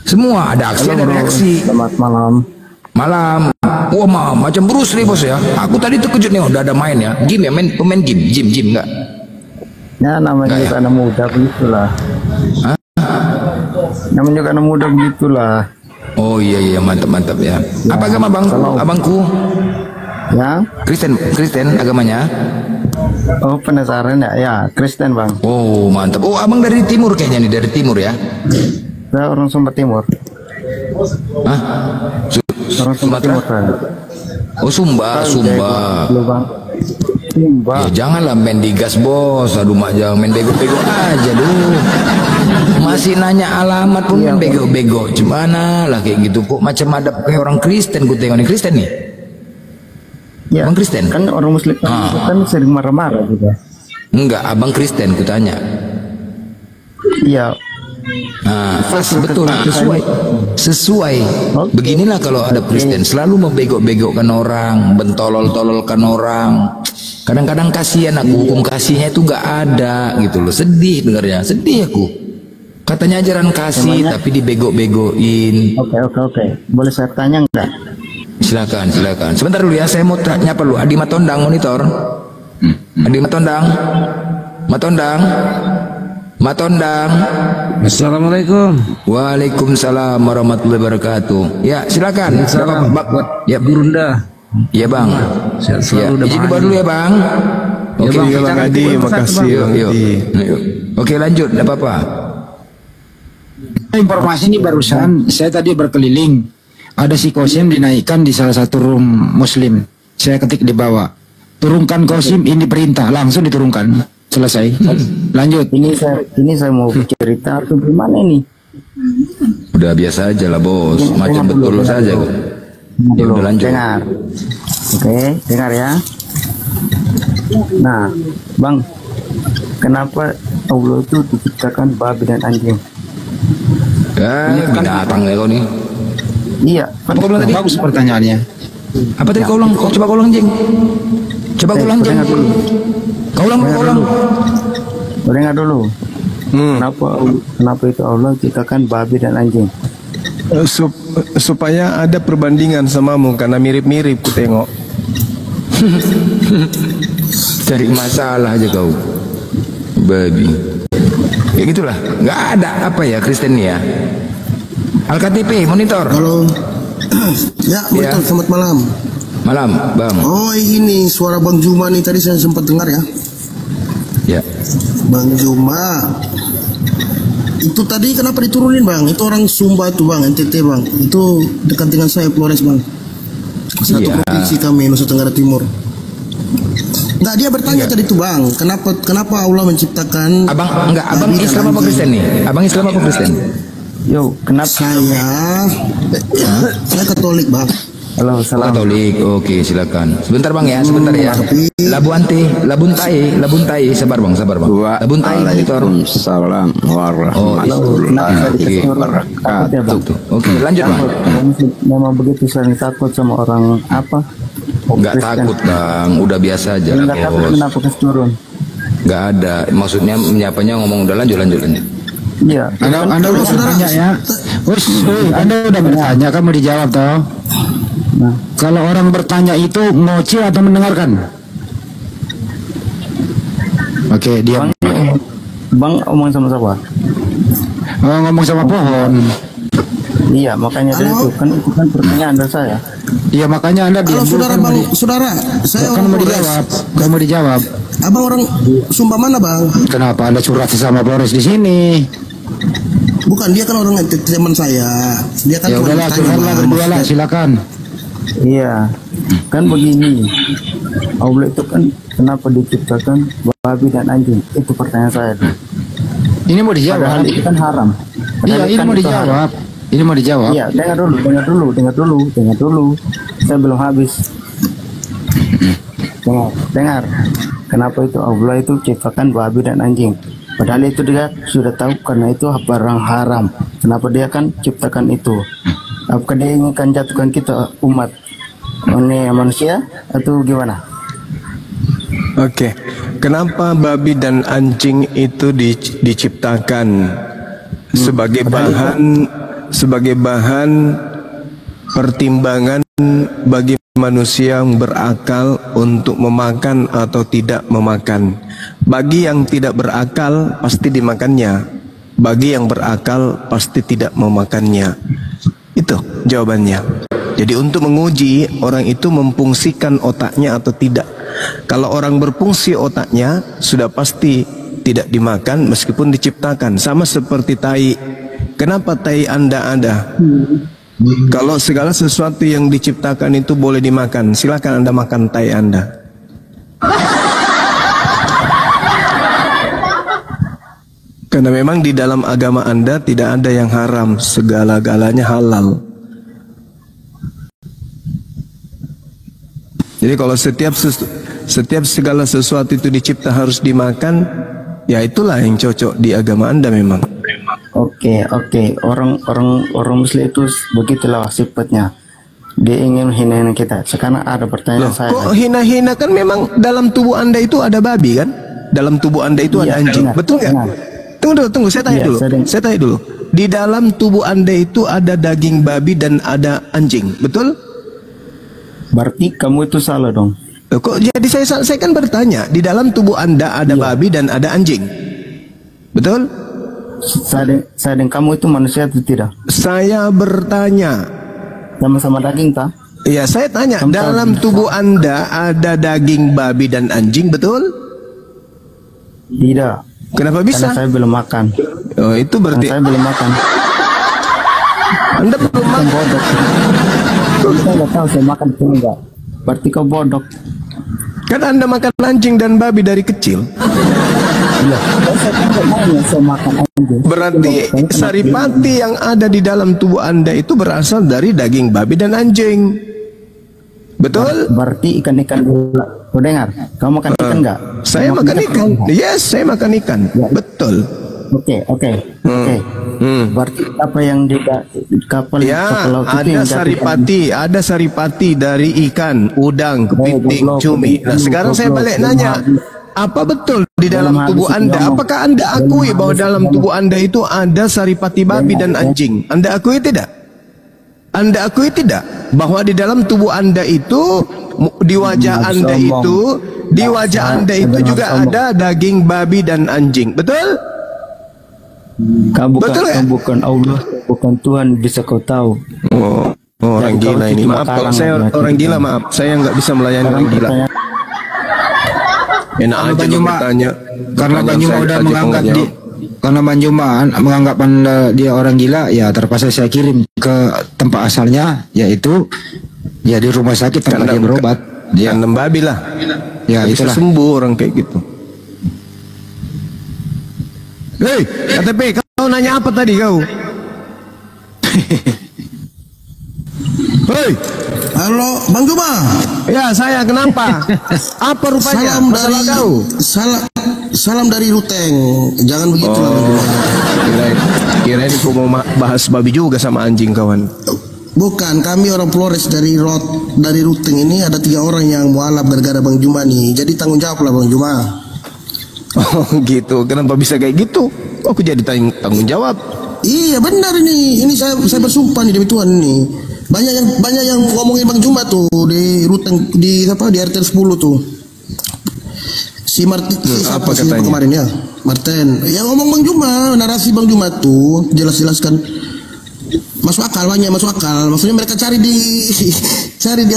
Semua ada aksi, ada reaksi. Selamat malam. Malam. Wah, macam Bruce Lee bos ya. Aku tadi terkejut nih, udah ada main ya. Game ya, pemain game, gym enggak? Ya namanya juga anak muda begitulah. Hah? Namanya juga anak muda begitulah. Oh iya mantap ya. Apa agama bang? Abangku? Ya. Kristen agamanya? Oh penasaran ya? Ya Kristen bang. Oh mantap. Oh abang dari timur kayaknya nih, dari timur ya? Saya orang Sumba Timur. Hah? Orang Sumba Timur kan? Oh Sumba. Ya janganlah main digas bos. Aduh mak jangan main bego-bego aja dulu. Masih nanya alamat pun main bego-bego. Gimana lah kayak gitu kok macam ada kayak orang Kristen. Gue tengok nih Kristen nih. Ya, abang Kristen? Kan orang Muslim kan sering marah-marah juga. Enggak, abang Kristen ku tanya. Iya. Nah, pas betul sesuai. Beginilah kalau ada Kristen selalu membego-begokkan orang, bentolol-tololkan orang. Kadang-kadang kasihan aku, hukum kasihnya itu nggak ada gitu loh. Sedih dengarnya, sedih aku. Katanya ajaran kasih tapi dibego-begoin. Oke. Boleh saya tanya enggak? Silakan. Sebentar dulu ya, saya mau nyapa dulu. Adi Matondang monitor. Adi Matondang. Assalamualaikum. Waalaikumsalam warahmatullahi wabarakatuh. Ya silakan. Salam ya Burunda. Ya bang. Selalu izin dibawa dulu ya bang. Oke bang Adi, makasih. Yuk. Oke lanjut, tidak apa-apa. Informasi ini barusan saya tadi berkeliling. Ada si Kosim dinaikkan di salah satu room muslim. Saya ketik di bawah. Turunkan Kosim, ini perintah. Langsung diturunkan. Selesai. Lanjut. Ini saya mau cerita atau gimana ini? Udah biasa aja lah bos. Macam betul saja kok. Ya udah lanjut. Dengar. Oke, dengar ya. Nah, bang, kenapa Allah itu diciptakan babi dan anjing? Ya, binatang ya kau nih. Iya. Apa kau bilang tadi? Bagus pertanyaannya. Apa tadi kau ulang? Coba kau ulang jeng. Coba kau ulang jeng. Kau ulang. Dengar dulu. Kenapa itu Allah ciptakan babi dan anjing? Supaya ada perbandingan samamu karena mirip-mirip ku tengok. Cari masalah aja kau. Babi. Ya gitulah. Nggak ada apa ya Kristen ya. Al-KTP monitor. Halo. Ya, monitor. Selamat malam. Malam, bang. Oh, ini suara Bang Juma nih tadi saya sempat dengar ya. Ya. Bang Juma. Itu tadi kenapa diturunin bang? Itu orang Sumba tuh bang, NTT bang. Itu dekat dengan saya Flores bang. Satu provinsi kami Nusa Tenggara Timur. Enggak, dia bertanya tadi tuh bang, kenapa Allah menciptakan? Abang Islam apa Kristen nih? Abang Islam apa Kristen? Yo, kenapa? Saya Katolik bang. Halo, salam. Katolik, oke silakan. Sebentar bang ya, sebentar ya. Labun Tai, sabar bang. Labun Tai monitor. Waalaikumsalam warahmatullahi wabarakatuh. Oke, lanjut bang. Memang begitu sering takut sama orang apa? Enggak takut bang, udah biasa aja. Enggak takut kenapa turun? Enggak ada, maksudnya menyapanya ngomong udah lanjut. Iya. Anda udah bertanya ya. Anda udah bertanya, kamu dijawab toh. Nah, kalau orang bertanya itu ngoci atau mendengarkan? Oke, diam. Bang ngomong sama siapa? Oh, ngomong sama pohon. Iya, makanya dari itu kan pertanyaan dari saya. Iya, makanya Anda diam. Saudara, saya kan mau dijawab. Kamu dijawab. Abang orang Sumba mana bang? Kenapa Anda curhat sama Flores di sini? Bukan, dia kan orang teman saya. Dia kan ya udahlah, curhatlah berdua lah, silakan. Iya, kan begini. Allah itu kan kenapa diciptakan babi dan anjing? Itu pertanyaan saya. Ini mau dijawab. Padahal itu kan haram. Iya, ini mau dijawab. Ini mau dijawab. Iya, dengar dulu. Saya belum habis. Dengar. Kenapa itu Allah itu ciptakan babi dan anjing? Padahal itu dia sudah tahu karena itu barang haram. Kenapa dia kan ciptakan itu? Apakah dia inginkan jatuhkan kita umat ini manusia atau gimana? Oke, kenapa babi dan anjing itu diciptakan sebagai bahan pertimbangan bagi manusia yang berakal untuk memakan atau tidak memakan? Bagi yang tidak berakal pasti dimakannya, bagi yang berakal pasti tidak memakannya. Itu jawabannya. Jadi untuk menguji orang itu memfungsikan otaknya atau tidak. Kalau orang berfungsi otaknya, sudah pasti tidak dimakan meskipun diciptakan. Sama seperti tai. Kenapa tai Anda ada? Kalau segala sesuatu yang diciptakan itu boleh dimakan, silakan Anda makan tai Anda. Karena memang di dalam agama Anda tidak ada yang haram, segala-galanya halal. Jadi kalau setiap segala sesuatu itu dicipta harus dimakan, ya itulah yang cocok di agama Anda memang. Oke. Orang Muslim itu begitulah sifatnya. Dia ingin hina-hina kita. Sekarang ada pertanyaan saya. Kok hina-hina? Kan memang dalam tubuh Anda itu ada babi kan? Dalam tubuh Anda itu ada anjing. Betul nggak? Tunggu, saya tanya dulu. Saya tanya dulu. Di dalam tubuh Anda itu ada daging babi dan ada anjing, betul? Berarti kamu itu salah dong. Kok jadi saya kan bertanya, di dalam tubuh Anda ada babi dan ada anjing, betul? Saya dan kamu itu manusia atau tidak? Saya bertanya. Sama-sama daging tak? Iya, saya tanya, dalam tubuh Anda ada daging babi dan anjing, betul? Tidak. Kenapa bisa? Karena saya belum makan. Oh, itu berarti saya belum makan. Anda belum makan. Bodoh. Saya nggak tahu saya makan atau enggak. Berarti kau bodoh. Kan Anda makan anjing dan babi dari kecil. Iya. Saya makan anjing. Berarti saripati yang ada di dalam tubuh Anda itu berasal dari daging babi dan anjing. Betul? Berarti ikan-ikan. Kau dengar? Kamu makan ikan enggak? Saya makan ikan. Yes, saya makan ikan. Ya. Betul. Oke. Berarti apa yang di kapal laut itu ada saripati dari ikan, udang, kepiting, cumi. Nah, sekarang saya balik nanya, apa betul di dalam tubuh Anda? Apakah Anda akui bahwa dalam tubuh Anda itu ada saripati babi dan anjing? Anda akui tidak? Anda akui tidak bahwa di dalam tubuh Anda itu, di wajah Anda itu juga ada daging babi dan anjing, betul? Kamu bukan Allah, bukan Tuhan, bisa kau tahu. Oh, orang gila ini. Maaf kalau saya orang gila, maaf. Saya nggak bisa melayani orang gila. Enak aja bertanya. Karena Banjuma udah menganggap karena Banjuma menganggap Anda dia orang gila, ya terpaksa saya kirim ke tempat asalnya, yaitu ya di rumah sakit tempat dia berobat. Dia babi lah. Ya bisa itulah. Sembuh orang kayak gitu. Hei, KTP, kau nanya apa tadi kau? Hei, halo, Bang Juma. Ya, saya kenapa? Apa rupanya? Salam dari Ruteng. Jangan begitu lah, Bang Juma. Kirain kau mau bahas babi juga sama anjing kawan. Bukan, kami orang Flores dari Ruteng ini ada 3 orang yang mualaf gara-gara Bang Juma nih. Jadi tanggung jawab lah Bang Juma. Oh gitu, kenapa bisa kayak gitu? Kok aku jadi tanggung jawab? Iya benar ini saya bersumpah nih demi Tuhan ini. Banyak yang ngomongin Bang Juma tuh di Ruteng di RT 10 tuh. Si Martin apa katanya kemarin ya? Martin. Ya ngomong Bang Juma, narasi Bang Juma tuh jelas-jelaskan masuk akal, masuk akal. Maksudnya mereka cari di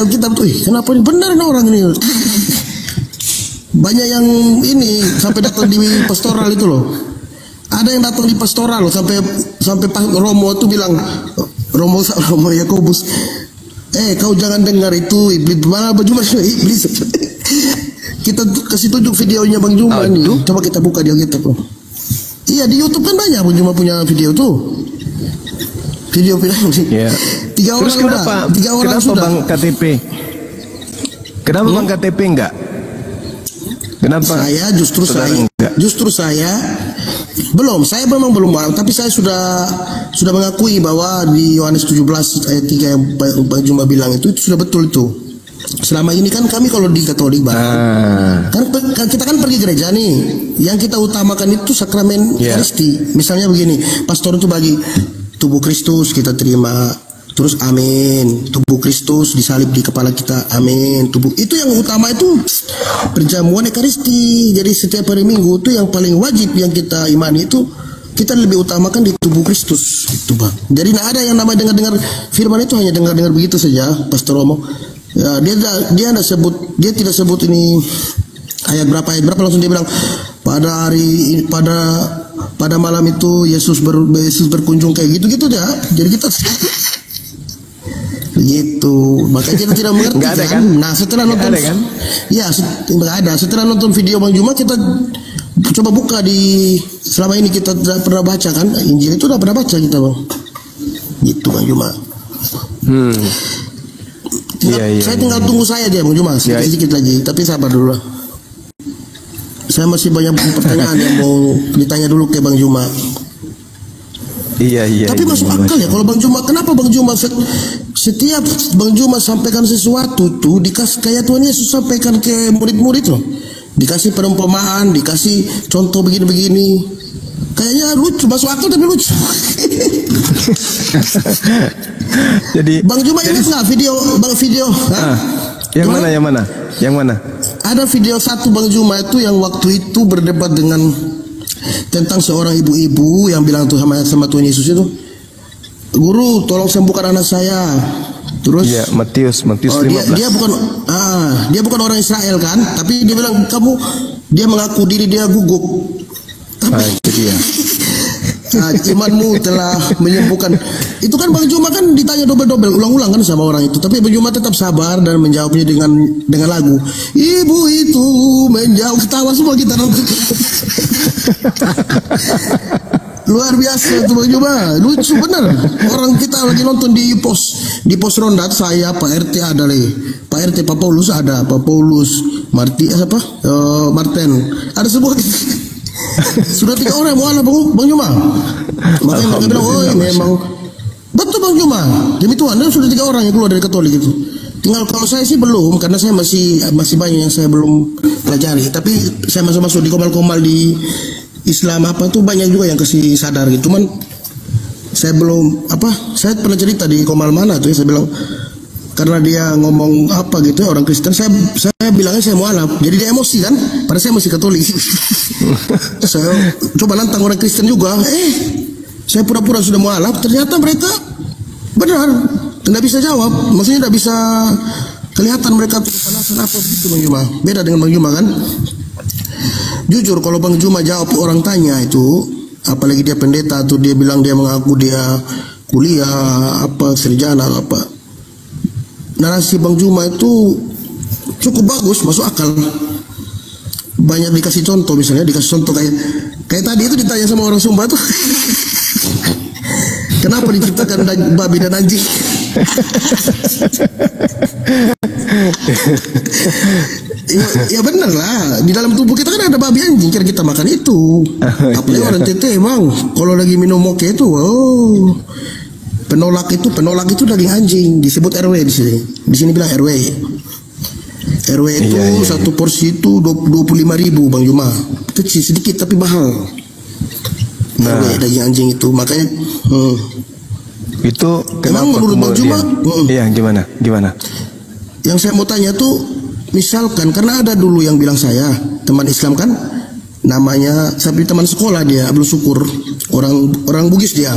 Alkitab tuh. Kenapa ini benar nih orang ini? Banyak yang ini sampai datang di pastoral itu loh. Ada yang datang di pastoral loh sampai Pak Romo tuh bilang Romo Yakobus Kau jangan dengar itu iblis. Mana Bang Juma iblis. Kita kasih tunjuk videonya Bang Juma nih. Coba kita buka di YouTube. Iya, di YouTube kan banyak Bang Juma punya video tuh. Video ya. Tiga Terus orang kenapa sudah. Bang KTP? Kenapa Bang KTP enggak? Kenapa? Justru saya belum. Saya memang belum, tapi saya sudah mengakui bahwa di Yohanes 17 ayat 3 yang Bang Juma bilang itu sudah betul itu. Selama ini kan kami kalau di Katolik Bang, kan kita kan pergi gereja nih, yang kita utamakan itu sakramen Ekaristi. Misalnya begini, pastor itu bagi tubuh Kristus kita terima, terus amin, tubuh Kristus disalib di kepala kita, amin, tubuh itu yang utama itu perjamuan Ekaristi. Jadi setiap hari Minggu itu yang paling wajib yang kita imani itu kita lebih utamakan di tubuh Kristus itu Bang. Jadi tidak ada yang namanya dengar firman itu, hanya dengar begitu saja Pastor Romo. Ya, dia tidak sebut ini ayat berapa langsung dia bilang pada malam itu Yesus berkunjung kayak gitu ya. Jadi kita begitu, makanya kita tidak mengerti. Nggak ada kan? Nah setelah nonton, kan? Ya nggak ada. Setelah nonton video Bang Juma kita coba buka di selama ini kita tidak pernah baca kan Injil itu udah pernah baca kita Bang. Gitu Bang Juma. Saya tinggal tunggu saya aja Bang Juma sedikit lagi, tapi sabar dulu lah. Saya masih banyak pertanyaan yang mau ditanya dulu ke Bang Juma. Iya. Tapi masuk akal ya kalau Bang Juma. Kenapa Bang Juma setiap Bang Juma sampaikan sesuatu tuh dikasih kayak Tuhan Yesus sampaikan ke murid-murid loh. Dikasih perumpamaan, dikasih contoh begini-begini. Kayaknya lucu, masuk akal tapi lucu. Jadi Bang Juma ingat nggak video? Yang mana? Ada video satu Bang Juma itu yang waktu itu berdebat tentang seorang ibu-ibu yang bilang tuh sama Tuhan Yesus itu, Guru tolong sembuhkan anak saya. Terus Matius 15. Dia bukan orang Israel kan, tapi dia bilang dia mengaku diri dia gugup. Tapi imanmu telah menyembuhkan. Itu kan Bang Juma kan ditanya dobel-dobel ulang-ulang kan sama orang itu, tapi Bang Juma tetap sabar dan menjawabnya dengan lagu. Ibu itu menjawab, ketawa semua kita nonton. Luar biasa itu Bang Juma, lucu bener. Orang kita lagi nonton di pos ronda, saya Pak RT ada lagi, Pak RT Pak Paulus ada, Pak Paulus Martin ada semua. Sudah 3 orang mau Bang Juma. Makanya mereka bilang, memang betul Bang Juma. Demi Tuhan, sudah 3 orang yang keluar dari Katolik itu. Tinggal kalau saya sih belum, karena saya masih banyak yang saya belum pelajari. Tapi saya masuk di komal-komal di Islam tuh banyak juga yang kasih sadar gitu. Cuman saya belum saya pernah cerita di komal mana tuh ya, saya bilang karena dia ngomong gitu orang Kristen, saya bilangnya saya mualaf, jadi dia emosi kan, padahal saya masih Katolik. Saya coba nantang orang Kristen juga, saya pura-pura sudah mualaf, ternyata mereka benar tidak bisa jawab, maksudnya tidak bisa kelihatan mereka kepanasan apa begitu Bang Juma. Beda dengan Bang Juma kan. Jujur kalau Bang Juma jawab orang tanya itu, apalagi dia pendeta tuh, dia bilang dia mengaku dia kuliah sarjana narasi Bang Juma itu cukup bagus, masuk akal. Banyak dikasih contoh, misalnya dikasih contoh kayak tadi itu ditanya sama orang Sumba tuh. Kenapa diciptakan babi dan anjing? Ya benar lah, di dalam tubuh kita kan ada babi anjing, kira kita makan itu. Apalagi orang tete emang kalau lagi minum moke itu, penolak itu daging anjing, disebut RW di sini. Di sini bilang RW. RW itu satu porsi itu 25.000 Bang Juma. Kecil sedikit tapi mahal. RW daging anjing itu, makanya itu emang menurut Bang Juma gimana? Yang saya mau tanya tuh, misalkan karena ada dulu yang bilang saya teman Islam kan, namanya tapi teman sekolah dia Abdul Syukur, orang Bugis dia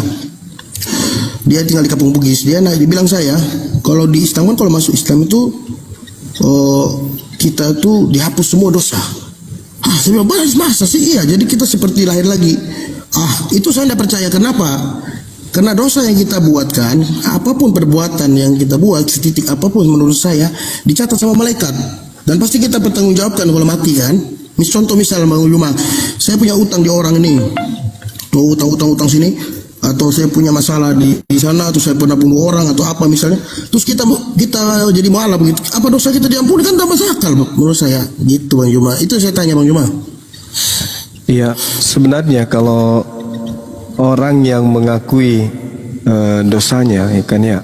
tinggal di kampung Bugis. Dia bilang saya kalau di Islam kan, kalau masuk Islam itu kita tuh dihapus semua dosa. Saya bilang masa sih? Iya, jadi kita seperti lahir lagi. Itu saya tidak percaya. Kenapa? Karena dosa yang kita buatkan, apapun perbuatan yang kita buat, setitik apapun menurut saya dicatat sama malaikat. Dan pasti kita bertanggungjawabkan kalau mati kan. Contoh misal Bang Juma, saya punya utang di orang ini, mau utang sini, atau saya punya masalah di sana, atau saya pernah bunuh orang atau apa misalnya, terus kita jadi mualaf begitu, apa dosa kita diampuni? Kan tak masuk akal menurut saya gitu Bang Juma. Itu saya tanya Bang Juma. Iya, sebenarnya kalau orang yang mengakui dosanya, ya kan ya,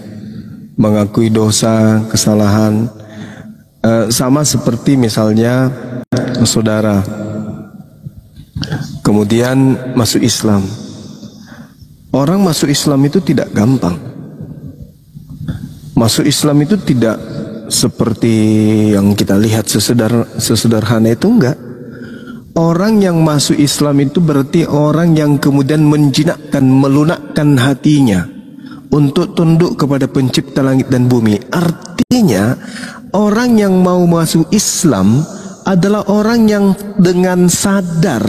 mengakui dosa, kesalahan, sama seperti misalnya saudara kemudian masuk Islam. Orang masuk Islam itu tidak gampang. Masuk Islam itu tidak seperti yang kita lihat sesederhana itu, enggak. Orang yang masuk Islam itu berarti orang yang kemudian menjinakkan, melunakkan hatinya untuk tunduk kepada pencipta langit dan bumi. Artinya orang yang mau masuk Islam adalah orang yang dengan sadar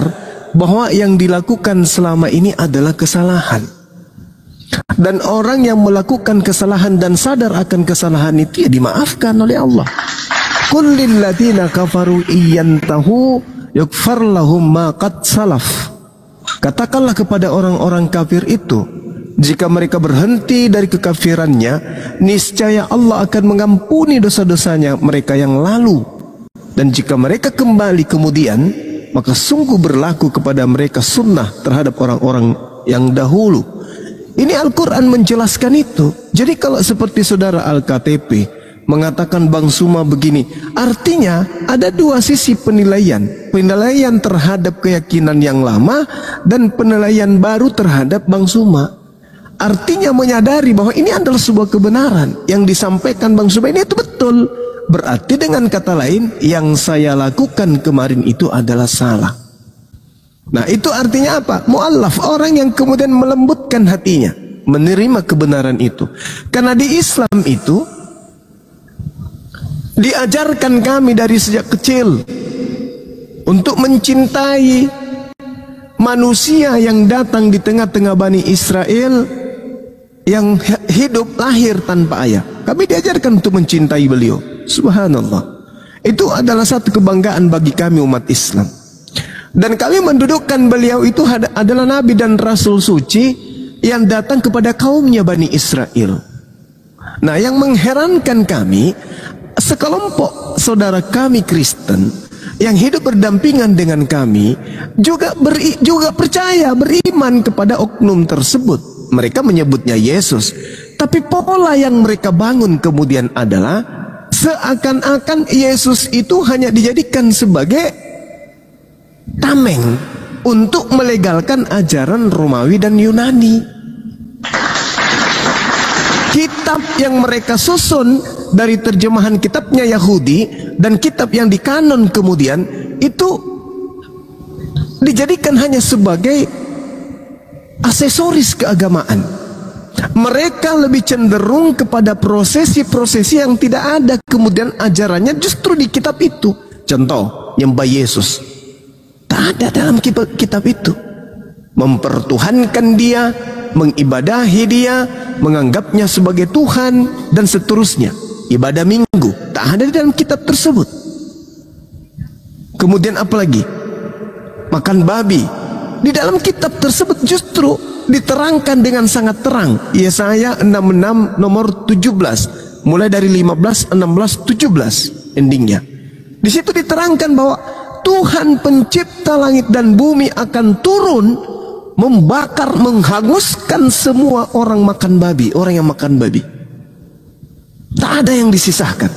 bahwa yang dilakukan selama ini adalah kesalahan. Dan orang yang melakukan kesalahan dan sadar akan kesalahan itu ya dimaafkan oleh Allah. Qul lil ladzina kafaru iyantahu yughfar lahum ma qad salaf. Katakanlah kepada orang-orang kafir itu, jika mereka berhenti dari kekafirannya, niscaya Allah akan mengampuni dosa-dosanya mereka yang lalu. Dan jika mereka kembali kemudian, maka sungguh berlaku kepada mereka sunnah terhadap orang-orang yang dahulu. Ini Al-Quran menjelaskan itu. Jadi kalau seperti saudara Al-KTP mengatakan Bang Suma begini, artinya ada dua sisi penilaian. Penilaian terhadap keyakinan yang lama dan penilaian baru terhadap Bang Suma. Artinya menyadari bahwa ini adalah sebuah kebenaran. Yang disampaikan Bang Suma ini itu betul. Berarti dengan kata lain, yang saya lakukan kemarin itu adalah salah. Nah itu artinya apa? Mu'allaf, orang yang kemudian melembutkan hatinya, menerima kebenaran itu. Karena di Islam itu diajarkan kami dari sejak kecil untuk mencintai manusia yang datang di tengah-tengah Bani Israel yang hidup lahir tanpa ayah. Kami diajarkan untuk mencintai beliau. Subhanallah. Itu adalah satu kebanggaan bagi kami umat Islam. Dan kami mendudukkan beliau itu adalah Nabi dan Rasul suci yang datang kepada kaumnya Bani Israel. Nah yang mengherankan kami, sekelompok saudara kami Kristen yang hidup berdampingan dengan kami juga percaya, beriman kepada oknum tersebut. Mereka menyebutnya Yesus, tapi pola yang mereka bangun kemudian adalah seakan-akan Yesus itu hanya dijadikan sebagai tameng untuk melegalkan ajaran Romawi dan Yunani. Kitab yang mereka susun dari terjemahan kitabnya Yahudi dan kitab yang dikanon kemudian itu dijadikan hanya sebagai aksesoris keagamaan. Mereka lebih cenderung kepada prosesi-prosesi yang tidak ada kemudian ajarannya justru di kitab itu. Contoh, nyembah Yesus tak ada dalam kitab itu. Mempertuhankan dia, mengibadahi dia, menganggapnya sebagai Tuhan dan seterusnya. Ibadah minggu tak ada di dalam kitab tersebut. Kemudian apalagi? Makan babi. Di dalam kitab tersebut justru diterangkan dengan sangat terang. Yesaya 66 nomor 17, mulai dari 15, 16, 17 endingnya. Di situ diterangkan bahwa Tuhan pencipta langit dan bumi akan turun membakar, menghanguskan semua orang makan babi, orang yang makan babi. Tak ada yang disisahkan.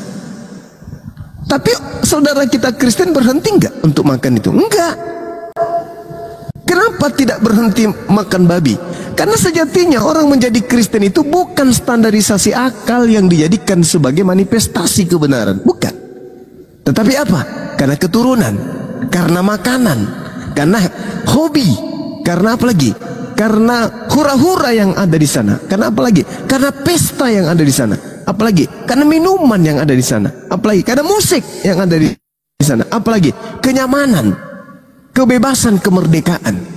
Tapi saudara kita Kristen berhenti enggak untuk makan itu? Enggak. Kenapa tidak berhenti makan babi? Karena sejatinya orang menjadi Kristen itu bukan standarisasi akal yang dijadikan sebagai manifestasi kebenaran, bukan. Tetapi apa? Karena keturunan, karena makanan, karena hobi, karena apa lagi? Karena hura-hura yang ada di sana. Karena apa lagi? Karena pesta yang ada di sana. Apalagi? Karena minuman yang ada di sana. Apalagi? Karena musik yang ada di sana. Apalagi? Kenyamanan, kebebasan, kemerdekaan.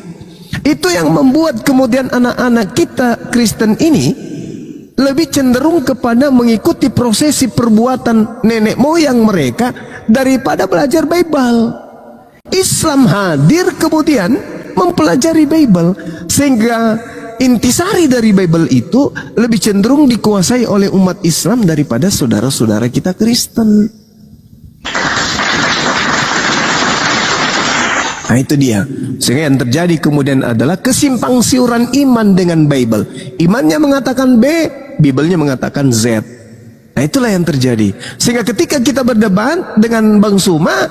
Itu yang membuat kemudian anak-anak kita Kristen ini lebih cenderung kepada mengikuti prosesi perbuatan nenek moyang mereka daripada belajar Bible. Islam hadir kemudian mempelajari Bible, sehingga intisari dari Bible itu lebih cenderung dikuasai oleh umat Islam daripada saudara-saudara kita Kristen. Nah itu dia. Sehingga yang terjadi kemudian adalah kesimpang siuran iman dengan Bible. Imannya mengatakan B, Bible-nya mengatakan Z. Nah itulah yang terjadi. Sehingga ketika kita berdebat dengan Bang Suma,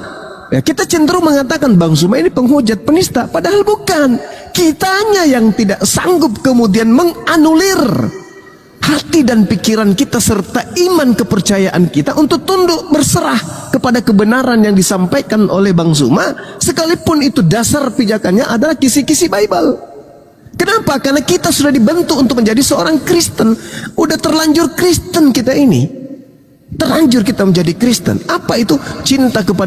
ya kita cenderung mengatakan Bang Suma ini penghujat, penista. Padahal bukan. Kitanya yang tidak sanggup kemudian menganulir hati dan pikiran kita serta iman kepercayaan kita untuk tunduk berserah kepada kebenaran yang disampaikan oleh Bang Suma, sekalipun itu dasar pijakannya adalah kisi-kisi Bible. Kenapa? Karena kita sudah dibentuk untuk menjadi seorang Kristen. Udah terlanjur Kristen kita ini. Terlanjur kita menjadi Kristen. Apa itu? Cinta kepada